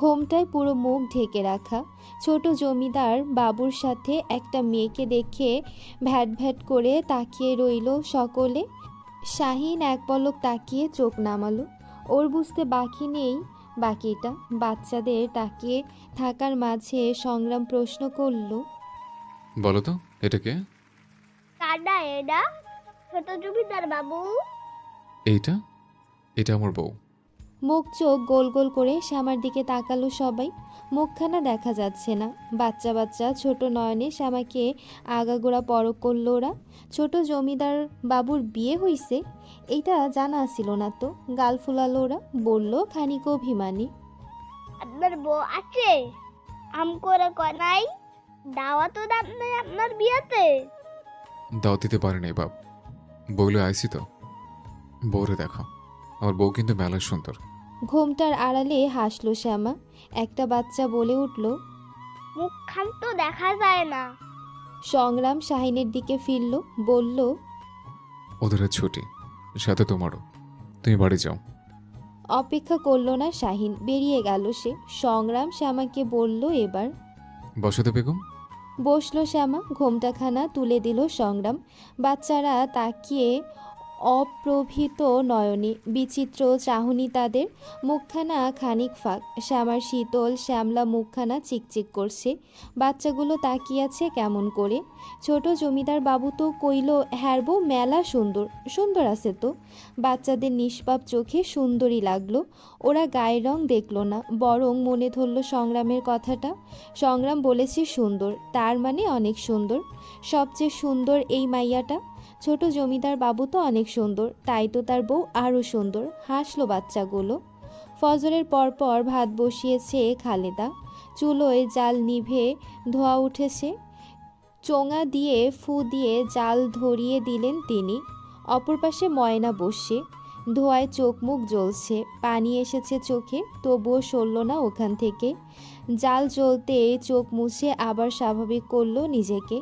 ঘোমটায় পুরো মুখ ঢেকে রাখা ছোট জমিদার বাবুর সাথে একটা মেয়েকে দেখে ভ্যাট ভ্যাট করে তাকিয়ে রইল সকলে। শাহিন এক পলক তাকিয়ে চোখ নামালো। ওর বুঝতে বাকি নেই বাকিটা। বাচ্চাদের তাকিয়ে থাকার মাঝে সংগ্রাম প্রশ্ন করল, বলো তো, এটা কে? কাডা এডা ছোট জমিদার বাবু? এইটা এটা আমার বউ। মুখ চোখ গোল গোল করে শ্যামার দিকে তাকালো সবাই। মুখখানা দেখা যাচ্ছে না। বাচ্চা বাচ্চা ছোট নয়নে শ্যামাকে আগাগোড়া পরখ করলো ওরা। ছোট জমিদার বাবুর বিয়ে হইছে এইটা জানা ছিল না তো। গাল ফুলালো ওরা, বলল খানিক অভিমানী, আপনার বউ আছে? আম করে কয় নাই, দাওয়াতও দাম নাই আপনার বিয়াতে? দাও দিতে পারে নাই বাপ, বউলে আইসি তো। বউরে দেখো, আমার বউ কিন্তু মেলা সুন্দর। ঘোমটার আড়ালে হাসলো শ্যামা। একটা বাচ্চা বলে উঠল, মুখখান তো দেখা যায় না। সংগ্রাম শাহিনের দিকে ফিরল, বলল, ওদের আজ ছুটি, সাথে তোমারও, তুমি বাড়ি যাও। অপেক্ষা করলো না শাহিন, বেরিয়ে গেল সে। সংগ্রাম শ্যামাকে বলল এবার। বসতে বেগম। বসলো শ্যামা, ঘোমটাখানা তুলে দিল সংগ্রাম। বাচ্চারা তাকিয়ে অপ্রভিত নয়নে, বিচিত্র চাহনি তাদের। মুখখানা খানিক ফাঁক, শ্যামার শীতল শ্যামলা মুখখানা চিকচিক করছে। বাচ্চাগুলো তাকিয়ে আছে কেমন করে। ছোট জমিদার বাবু তো কইল, হ্যার বউ মেলা সুন্দর। সুন্দর আছে তো। বাচ্চাদের নিষ্পাপ চোখে সুন্দরী লাগলো। ওরা গায়ের রং দেখল না, বরং মনে ধরল সংগ্রামের কথাটা। সংগ্রাম বলেছে সুন্দর, তার মানে অনেক সুন্দর। সবচেয়ে সুন্দর এই মাইয়াটা। ছোট জমিদার বাবু তো অনেক সুন্দর, তাই তো তার বউ আরও সুন্দর। হাসলো বাচ্চাগুলো। ফজরের পরপর ভাত বসিয়েছে খালেদা। চুলোয় জাল নিভে ধোয়া উঠেছে। চোঙা দিয়ে ফু দিয়ে জাল ধরিয়ে দিলেন তিনি। অপর পাশে ময়না বসছে। ধোঁয়ায় চোখ মুখ জ্বলছে, পানি এসেছে চোখে, তবুও সরল না ওখান থেকে। জাল জ্বলতে চোখ মুছে আবার স্বাভাবিক করলো নিজেকে।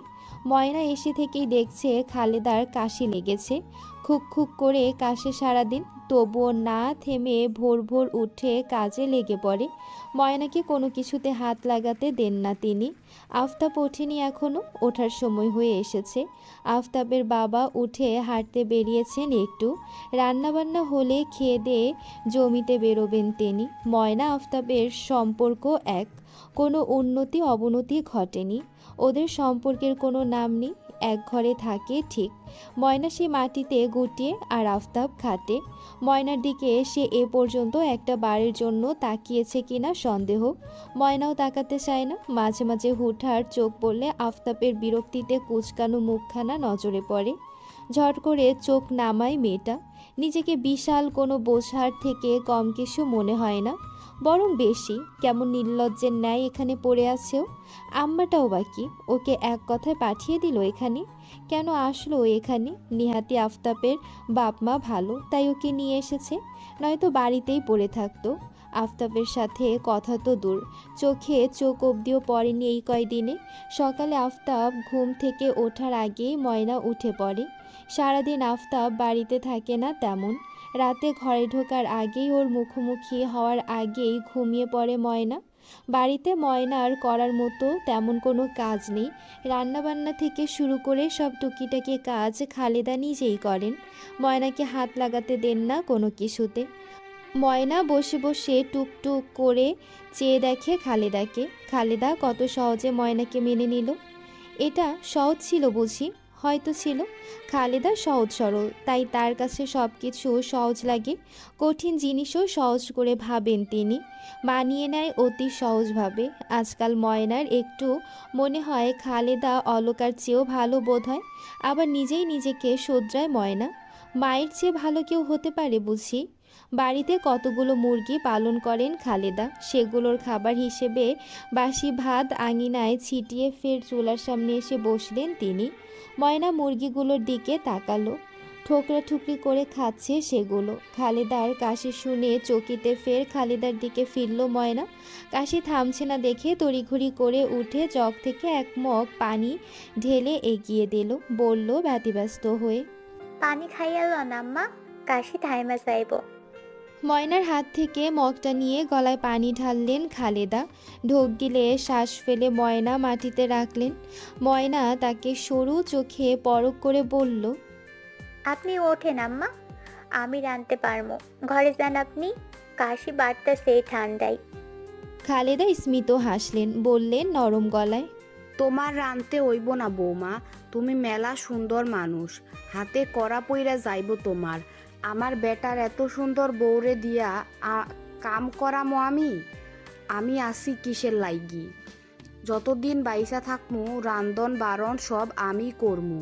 ময়না এসে থেকেই দেখছে খালেদার কাশি লেগেছে। খুক খুক করে কাশে সারাদিন, তবুও না থেমে ভোর ভোর উঠে কাজে লেগে পড়ে। ময়নাকে কোনো কিছুতে হাত লাগাতে দেন না তিনি। আফতাব ওঠেনি এখনও, ওঠার সময় হয়ে এসেছে। আফতাবের বাবা উঠে হাঁটতে বেরিয়েছেন একটু। রান্নাবান্না হলে খেয়ে দিয়ে জমিতে বেরোবেন তিনি। ময়না আফতাবের সম্পর্ক এক, কোনো উন্নতি অবনতি ঘটেনি। ওদের সম্পর্কের কোনো নাম নেই, এক ঘরে থাকে ঠিক। ময়না সে মাটিতে গুটিয়ে আর আফতাব খাটে। ময়নার দিকে সে এ পর্যন্ত একটা বারের জন্য তাকিয়েছে কিনা সন্দেহ। ময়নাও তাকাতে চায় না। মাঝে মাঝে হুটহাট চোখ পড়লে আফতাবের বিরক্তিতে কুচকানো মুখখানা নজরে পড়ে। ঝট করে চোখ নামায় মেয়েটা। নিজেকে বিশাল কোনো বোঝার থেকে কম কিছু মনে হয় না, বরং বেশি। কেমন নির্লজ্জের ন্যায় এখানে পড়ে আছেও। আম্মাটাও বাকি, ওকে এক কথায় পাঠিয়ে দিল এখানে। কেন আসলো এখানে? নিহাতি আফতাবের বাপ মা ভালো, তাই ওকে নিয়ে এসেছে, নয়তো বাড়িতেই পড়ে থাকতো। আফতাবের সাথে কথা তো দূর, চোখে চোখ অবধিও পড়েনি এই কয়দিনে। সকালে আফতাব ঘুম থেকে ওঠার আগেই ময়না উঠে পড়ে। সারাদিন আফতাব বাড়িতে থাকে না তেমন। রাতে ঘরে ঢোকার আগেই, ওর মুখোমুখি হওয়ার আগেই ঘুমিয়ে পড়ে ময়না। বাড়িতে ময়নার করার মতো তেমন কোনো কাজ নেই। রান্নাবান্না থেকে শুরু করে সব টুকিটাকি কাজ খালেদা নিজেই করেন। ময়নাকে হাত লাগাতে দেন না কোনো কিছুতে। ময়না বসে বসে টুকটুক করে চেয়ে দেখে খালেদাকে। খালেদা কত সহজে ময়নাকে মেনে নিল। এটা সহজ ছিল বুঝি? হয়তো ছিল। খালেদা সহজ সরল, তাই তার কাছে সব কিছু সহজ লাগে। কঠিন জিনিসও সহজ করে ভাবেন তিনি, মানিয়ে নেয় অতি সহজভাবে। আজকাল ময়নার একটু মনে হয় খালেদা অলকার চেয়েও ভালো বোধ হয়। আবার নিজেই নিজেকে শোধরায় ময়না। মায়ের চেয়ে ভালো কেউ হতে পারে বুঝি? বাড়িতে কতগুলো মুরগি পালন করেন খালেদা। সেগুলোর খাবার হিসেবে বাসি ভাত আঙিনায় ছিটিয়ে ফের চুলার সামনে এসে বসলেন তিনি। ময়না মুরগিগুলোর দিকে তাকালো। ঠোকরা ঠুকরি করে খাচ্ছে সেগুলো। খালেদার কাশি শুনে চকিতে ফের খালেদার দিকে ফিরল ময়না। কাশি থামছে না দেখে তড়িঘড়ি করে উঠে জগ থেকে এক মগ পানি ঢেলে এগিয়ে দিল। বলল ব্যতিব্যস্ত হয়ে, পানি খাইয়াল আম্মা, কাশি থাইমা চাইব। ময়নার হাত থেকে মগটা নিয়ে গলায় পানি ঢাললেন খালেদা। ঢোক গিলে শ্বাস ফেলে ময়না মাটিতে রাখলেন। ময়না তাকে সরু চোখে পরখ করে বলল, আপনি ওঠেন আম্মা, আমি রানতে পারবো। ঘরে যান আপনি, কাশি বাড়তেছে ঠান্ডায়। খালেদা স্মিত হাসলেন, বললেন নরম গলায়, তোমার রানতে হইব না বৌমা, তুমি মেলা সুন্দর মানুষ, হাতে কড়া পইরা যাইব তোমার। আমার বেটার এত সুন্দর বউরে দিয়া কাম করামো আমি আসি কিসের লাইগি? যতদিন বাইসা থাকমু রান্ধন বারণ সব আমি করমু।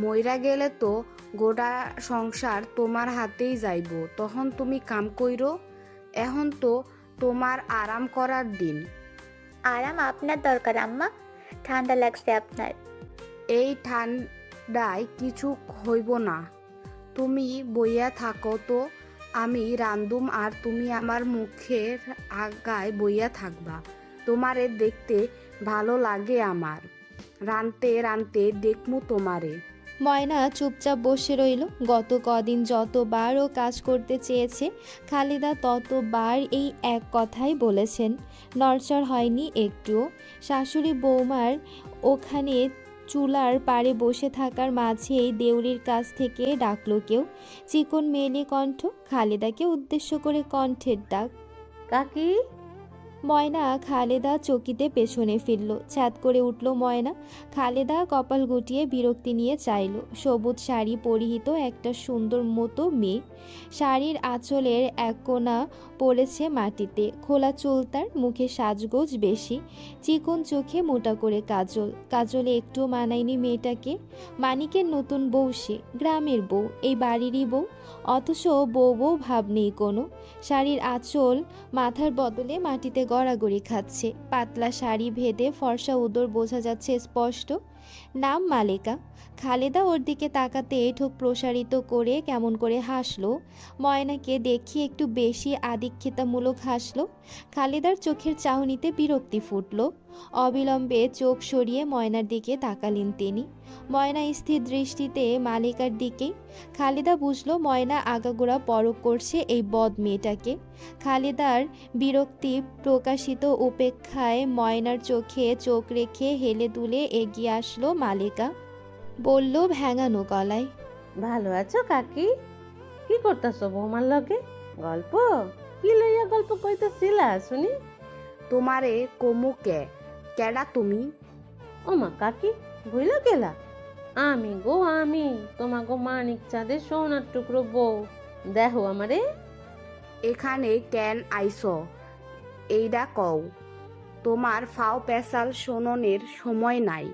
মইরা গেলে তো গোটা সংসার তোমার হাতেই যাইব, তখন তুমি কাম কইরো। এখন তো তোমার আরাম করার দিন। আরাম আপনার দরকার আম্মা, ঠান্ডা লাগছে আপনার। এই ঠান্ডায় কিছু হইব না, তুমি বইয়া থাকো তো, আমি রান্ধুম আর তুমি আমার মুখের আগায় বইয়া থাকবা। তোমারে দেখতে ভালো লাগে আমার, রানতে রানতে দেখমু তোমারে। ময়না চুপচাপ বসে রইল। গত কদিন যতবার ও কাজ করতে চেয়েছে খালেদা ততবার এই এক কথাই বলেছেন। নড়চড় হয়নি একটুও। শাশুড়ি বৌমার ওখানে চুলার পাড়ে বসে থাকার মাঝেই দেউরির কাছ থেকে ডাকলো কেউ। চিকন মেয়েলি কণ্ঠ, খালেদাকে উদ্দেশ্য করে কণ্ঠের ডাক। কাকি। ময়না খালেদা চকিতে পেছনে ফিরল। ছ্যাদ করে উঠল ময়না। খালেদা কপাল গুটিয়ে বিরক্তি নিয়ে চাইল। সবুজ শাড়ি পরিহিত একটা সুন্দর মতো মেয়ে, শাড়ির আঁচলের এক কোণা পড়েছে মাটিতে। খোলা চুল তার, মুখে সাজগোজ বেশি, চিকন চোখে মোটা করে কাজল। কাজলে একটু মানায়নি মেয়েটাকে। মানিকের নতুন বউ সে, গ্রামের বউ, এই বাড়িরই বউ, অথচ বউ বউ ভাব নেই কোনো। শাড়ির আঁচল মাথার বদলে মাটিতে গড়াগড়ি খাচ্ছে। পাতলা শাড়ি ভেদে ফর্সা উদর বোঝা যাচ্ছে স্পষ্ট। নাম মালেকা। খালেদা ওর দিকে তাকাতে ঠোঁট প্রসারিত করে কেমন করে হাসলো। ময়নাকে দেখি একটু বেশি আদিক্ষেতামূলক হাসলো। খালেদার চোখের চাহনিতে বিরক্তি ফুটল। অবিলম্বে চোখ সরিয়ে ময়নার দিকে তাকালেন তিনি। ময়না স্থির দৃষ্টিতে মালেকার দিকেই। খালেদা বুঝলো ময়না আগাগোড়া পরখ করছে এই বদ মেয়েটাকে। খালেদার বিরক্তি প্রকাশিত উপেক্ষায় ময়নার চোখে চোখ রেখে হেলে দুলে এগিয়ে আসলো মালেকা। বলল ভ্যাঙানো গলায়, ভালো আছো কাকি? কি করতেছো বৌমার লগে? গল্প কি লইয়া গল্প কইতেছিলা শুনি? তোমারে কমুকে কেডা তুমি? ওমা কাকি, ভুইলা গেলা? আমি গো আমি, তোমাগো মানিক চাঁদের সোনার টুকরো বউ। দেখো আমারে। এখানে কেন আইছো এইডা কও। তোমার ফাও পেশাল শোননের সময় নাই,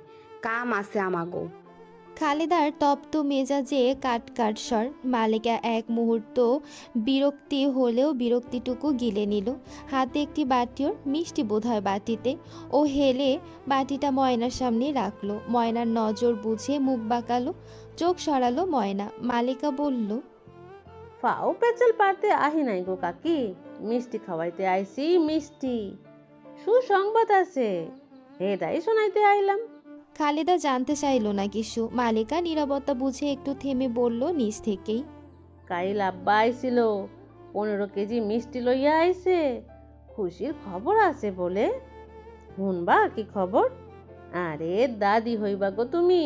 কাম আছে আমাগো। খালেদার তপ্ত মেজাজে কাট কাট স্বর। মালেকা এক মুহূর্ত বিরক্তি হলেও বিরক্তিটুকু গিলে নিল। হাতে একটি বাটি, ওর মিষ্টি বোধহয় বাটিতে। ও হেলে বাটিটা ময়নার সামনে রাখলো। ময়নার নজর বুঝে মুখ বাঁকালো, চোখ সরালো ময়না। মালেকা বলল, ফাও পেঁচাল পারতে আহি নাই গো কাকি, মিষ্টি খাওয়াইতে আইছি মিষ্টি। সুসংবাদ আছে, এটাই শোনাইতে আইলাম। খালেদা জানতে চাইল না কিছু। মালেকা নীরবতা বুঝে একটু থেমে বলল নিজ থেকেই, কাইল আব্বা আইছিল, 15 কেজি মিষ্টি লইয়া আইছে। খুশির খবর আছে বলে। শুনবা কি খবর? আরে দাদি হইবা গো তুমি,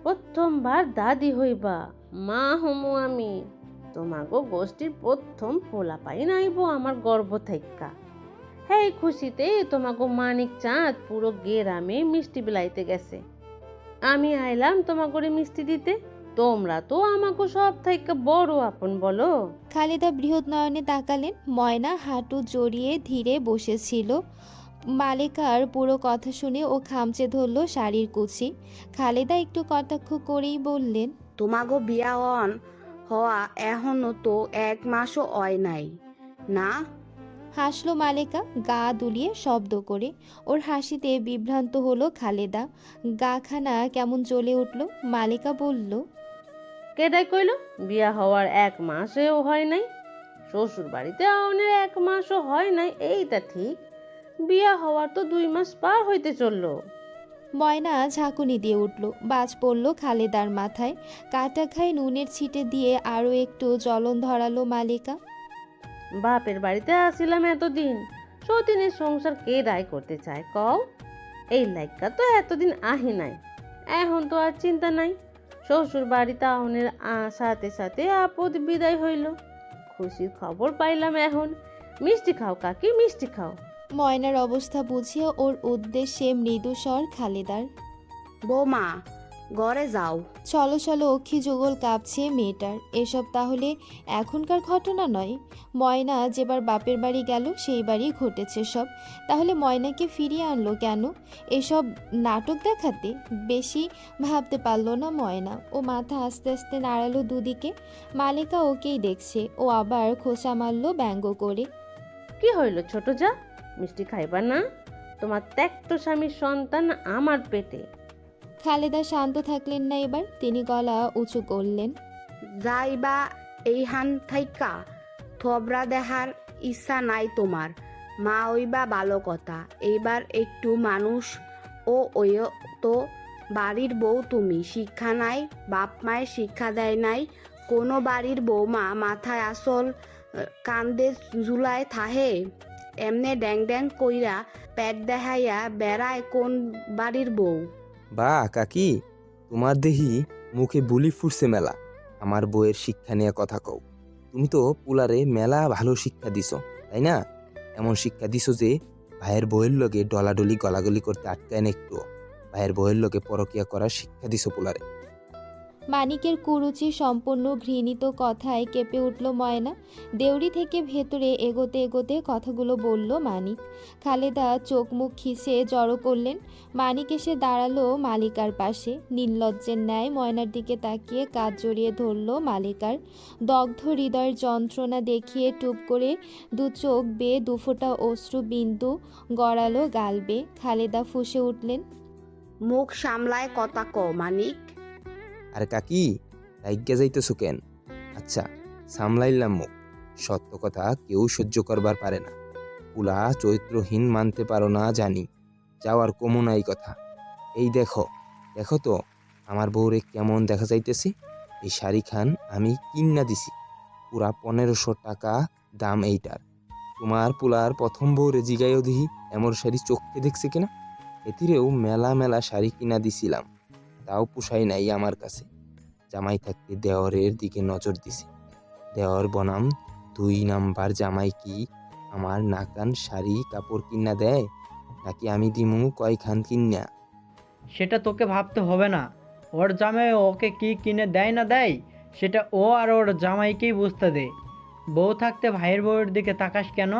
প্রথমবার দাদি হইবা। মা হমু আমি। তোমাগো গোষ্ঠীর প্রথম পোলাপাই নাইব আমার গর্ভ থাইক্কা। এই খুশিতে তোমাগো মানিক চাঁদ পুরো গ্রামে মিষ্টি বিলাইতে গেছে। আমি আইলাম তোমাগরে মিষ্টি দিতে। তোমরা তো আমাকে সব থেকে বড় আপন বলো। খালেদা বৃহৎ নয়নে তাকালেন। ময়না হাঁটু জড়িয়ে ধীরে বসেছিল। মালেকার পুরো কথা শুনে ও খামচে ধরল শাড়ির কুচি। খালেদা একটু কটাক্ষ করেই বললেন, তোমাগো বিয়া হওয়া এখনো তো 1 মাসও হয় নাই না? হাসলো মালেকা গা দুলিয়ে শব্দ করে। ওর হাসিতে বিভ্রান্ত হলো খালেদা। গাখানা কেমন জ্বলে উঠল। মালেকা বলল, কেডাই কইল বিয়া হওয়ার 1 মাসেও হয় নাই? শ্বশুর বাড়িতে আওনের 1 মাসও হয় নাই এইটা ঠিক, বিয়া হওয়ার তো 2 মাস পার হইতে চললো। ময়না ঝাঁকুনি দিয়ে উঠল। বাজ পড়ল খালেদার মাথায়। কাটা খায় নুনের ছিটে দিয়ে আরও একটু জ্বলন ধরালো মালেকা। বাপের বাড়িতে আসিলাম এতদিন, সতীনের সংসার কে দায় করতে চায় কও? এই লাইকা তো এতদিন আহি নাই। এখন তো আর চিন্তা নাই। শ্বশুর বাড়িতে আহনের সাথে সাথে আপদ বিদায় হইল। খুশির খবর পাইলাম এখন। মিষ্টি খাও কাকি, মিষ্টি খাও। ময়নার অবস্থা বুঝিয়ে ওর উদ্দেশ্যে মৃদু স্বর খালেদার। বৌমা ঘরে যাও। চলো চলো অক্ষি যুগল কাঁপছে মেয়েটার। এসব তাহলে এখনকার ঘটনা নয়। ময়না যেবার বাপের বাড়ি গেল সেই বাড়ি ঘটেছে সব। তাহলে ময়নাকে ফিরিয়ে আনলো কেন? এসব নাটক দেখাতে? বেশি ভাবতে পারলো না ময়না। ও মাথা আস্তে আস্তে নাড়ালো দুদিকে। মালেকা ওকেই দেখছে। ও আবার খোঁচা মারল ব্যঙ্গ করে। কি হইল ছোট যা, মিষ্টি খাইবা না? তোমার ত্যাক্ত স্বামীর সন্তান আমার পেটে। খালেদা শান্ত থাকলেন না এবার। তিনি গলা উঁচু করলেন, যাইবা এইহান থাইকা? থবরা দেখার ইচ্ছা নাই তোমার? মা ওইবা ভালো কথা, এইবার একটু মানুষ ও ওই তো বাড়ির বউ তুমি। শিক্ষা নাই, বাপ মায়ের শিক্ষা দেয় নাই। কোনো বাড়ির বৌমা মাথায় আসল কান্দে জুলায় থাহে? এমনে ড্যাং ড্যাং কইরা পেট দেখাইয়া বেড়ায় কোন বাড়ির বউ? বা কাকি, তোমার দেহি মুখে বুলি ফুটছে মেলা। আমার বউয়ের শিক্ষা নিয়ে কথা কও। তুমি তো পুলারে মেলা ভালো শিক্ষা দিছো, তাই না? এমন শিক্ষা দিছো যে ভাইয়ের বউয়ের লগে ডলাডলি গলাগলি করতে আটকায় না একটুও। ভাইয়ের বউয়ের লগে পরকিয়া করার শিক্ষা দিছো পুলারে। মানিকের কুরুচি সম্পূর্ণ ঘৃণিত কথায় কেঁপে উঠল ময়না। দেউড়ি থেকে ভেতরে এগোতে এগোতে কথাগুলো বলল মানিক। খালেদা চোখ মুখ খিসে জড়ো করলেন। মানিক এসে দাঁড়ালো মালিকার পাশে। নির্লজ্জের ন্যায় ময়নার দিকে তাকিয়ে কাঁধ জড়িয়ে ধরল মালিকার। দগ্ধ হৃদয়ের যন্ত্রণা দেখিয়ে টুপ করে দু চোখ বেয়ে দুফোঁটা অশ্রু বিন্দু গড়ালো গাল বেয়ে। খালেদা ফুঁসে উঠলেন, মুখ সামলায় কথা কও মানিক। আর কাকি, রাইজ্ঞা যাইতেছো কেন? আচ্ছা, সামলাইলাম মুখ। সত্য কথা কেউ সহ্য করবার পারে না। পুলা চরিত্রহীন মানতে পারো না জানি, যাওয়ার কমু নাই কথা। এই দেখো, দেখো তো আমার বউরে কেমন দেখা যাইতেছে। এই শাড়ি খান আমি কিন্না দিছি, পুরা 1500 টাকা দাম এইটার। তোমার পুলার প্রথম বউরে জিগাইও দিহি এমন শাড়ি চোখে দেখছে কিনা। এতিরেও মেলা মেলা শাড়ি কিনা দিছিলাম, তাও পোষাই নাই আমার কাছে। জামাই থাকতে দেওরের দিকে নজর দিছে। দেওর বনাম 2 নাম্বার জামাই কি আমার নাকান শাড়ি কাপড় কিনা দেয়, নাকি আমি দিমু কয়খান কিনা? সেটা তোকে ভাবতে হবে না। ওর জামাই ওকে কি কিনে দেয় না দেয় সেটা ও আর ওর জামাইকেই বুঝতে দে। বউ থাকতে ভাইয়ের বউয়ের দিকে তাকাস কেন?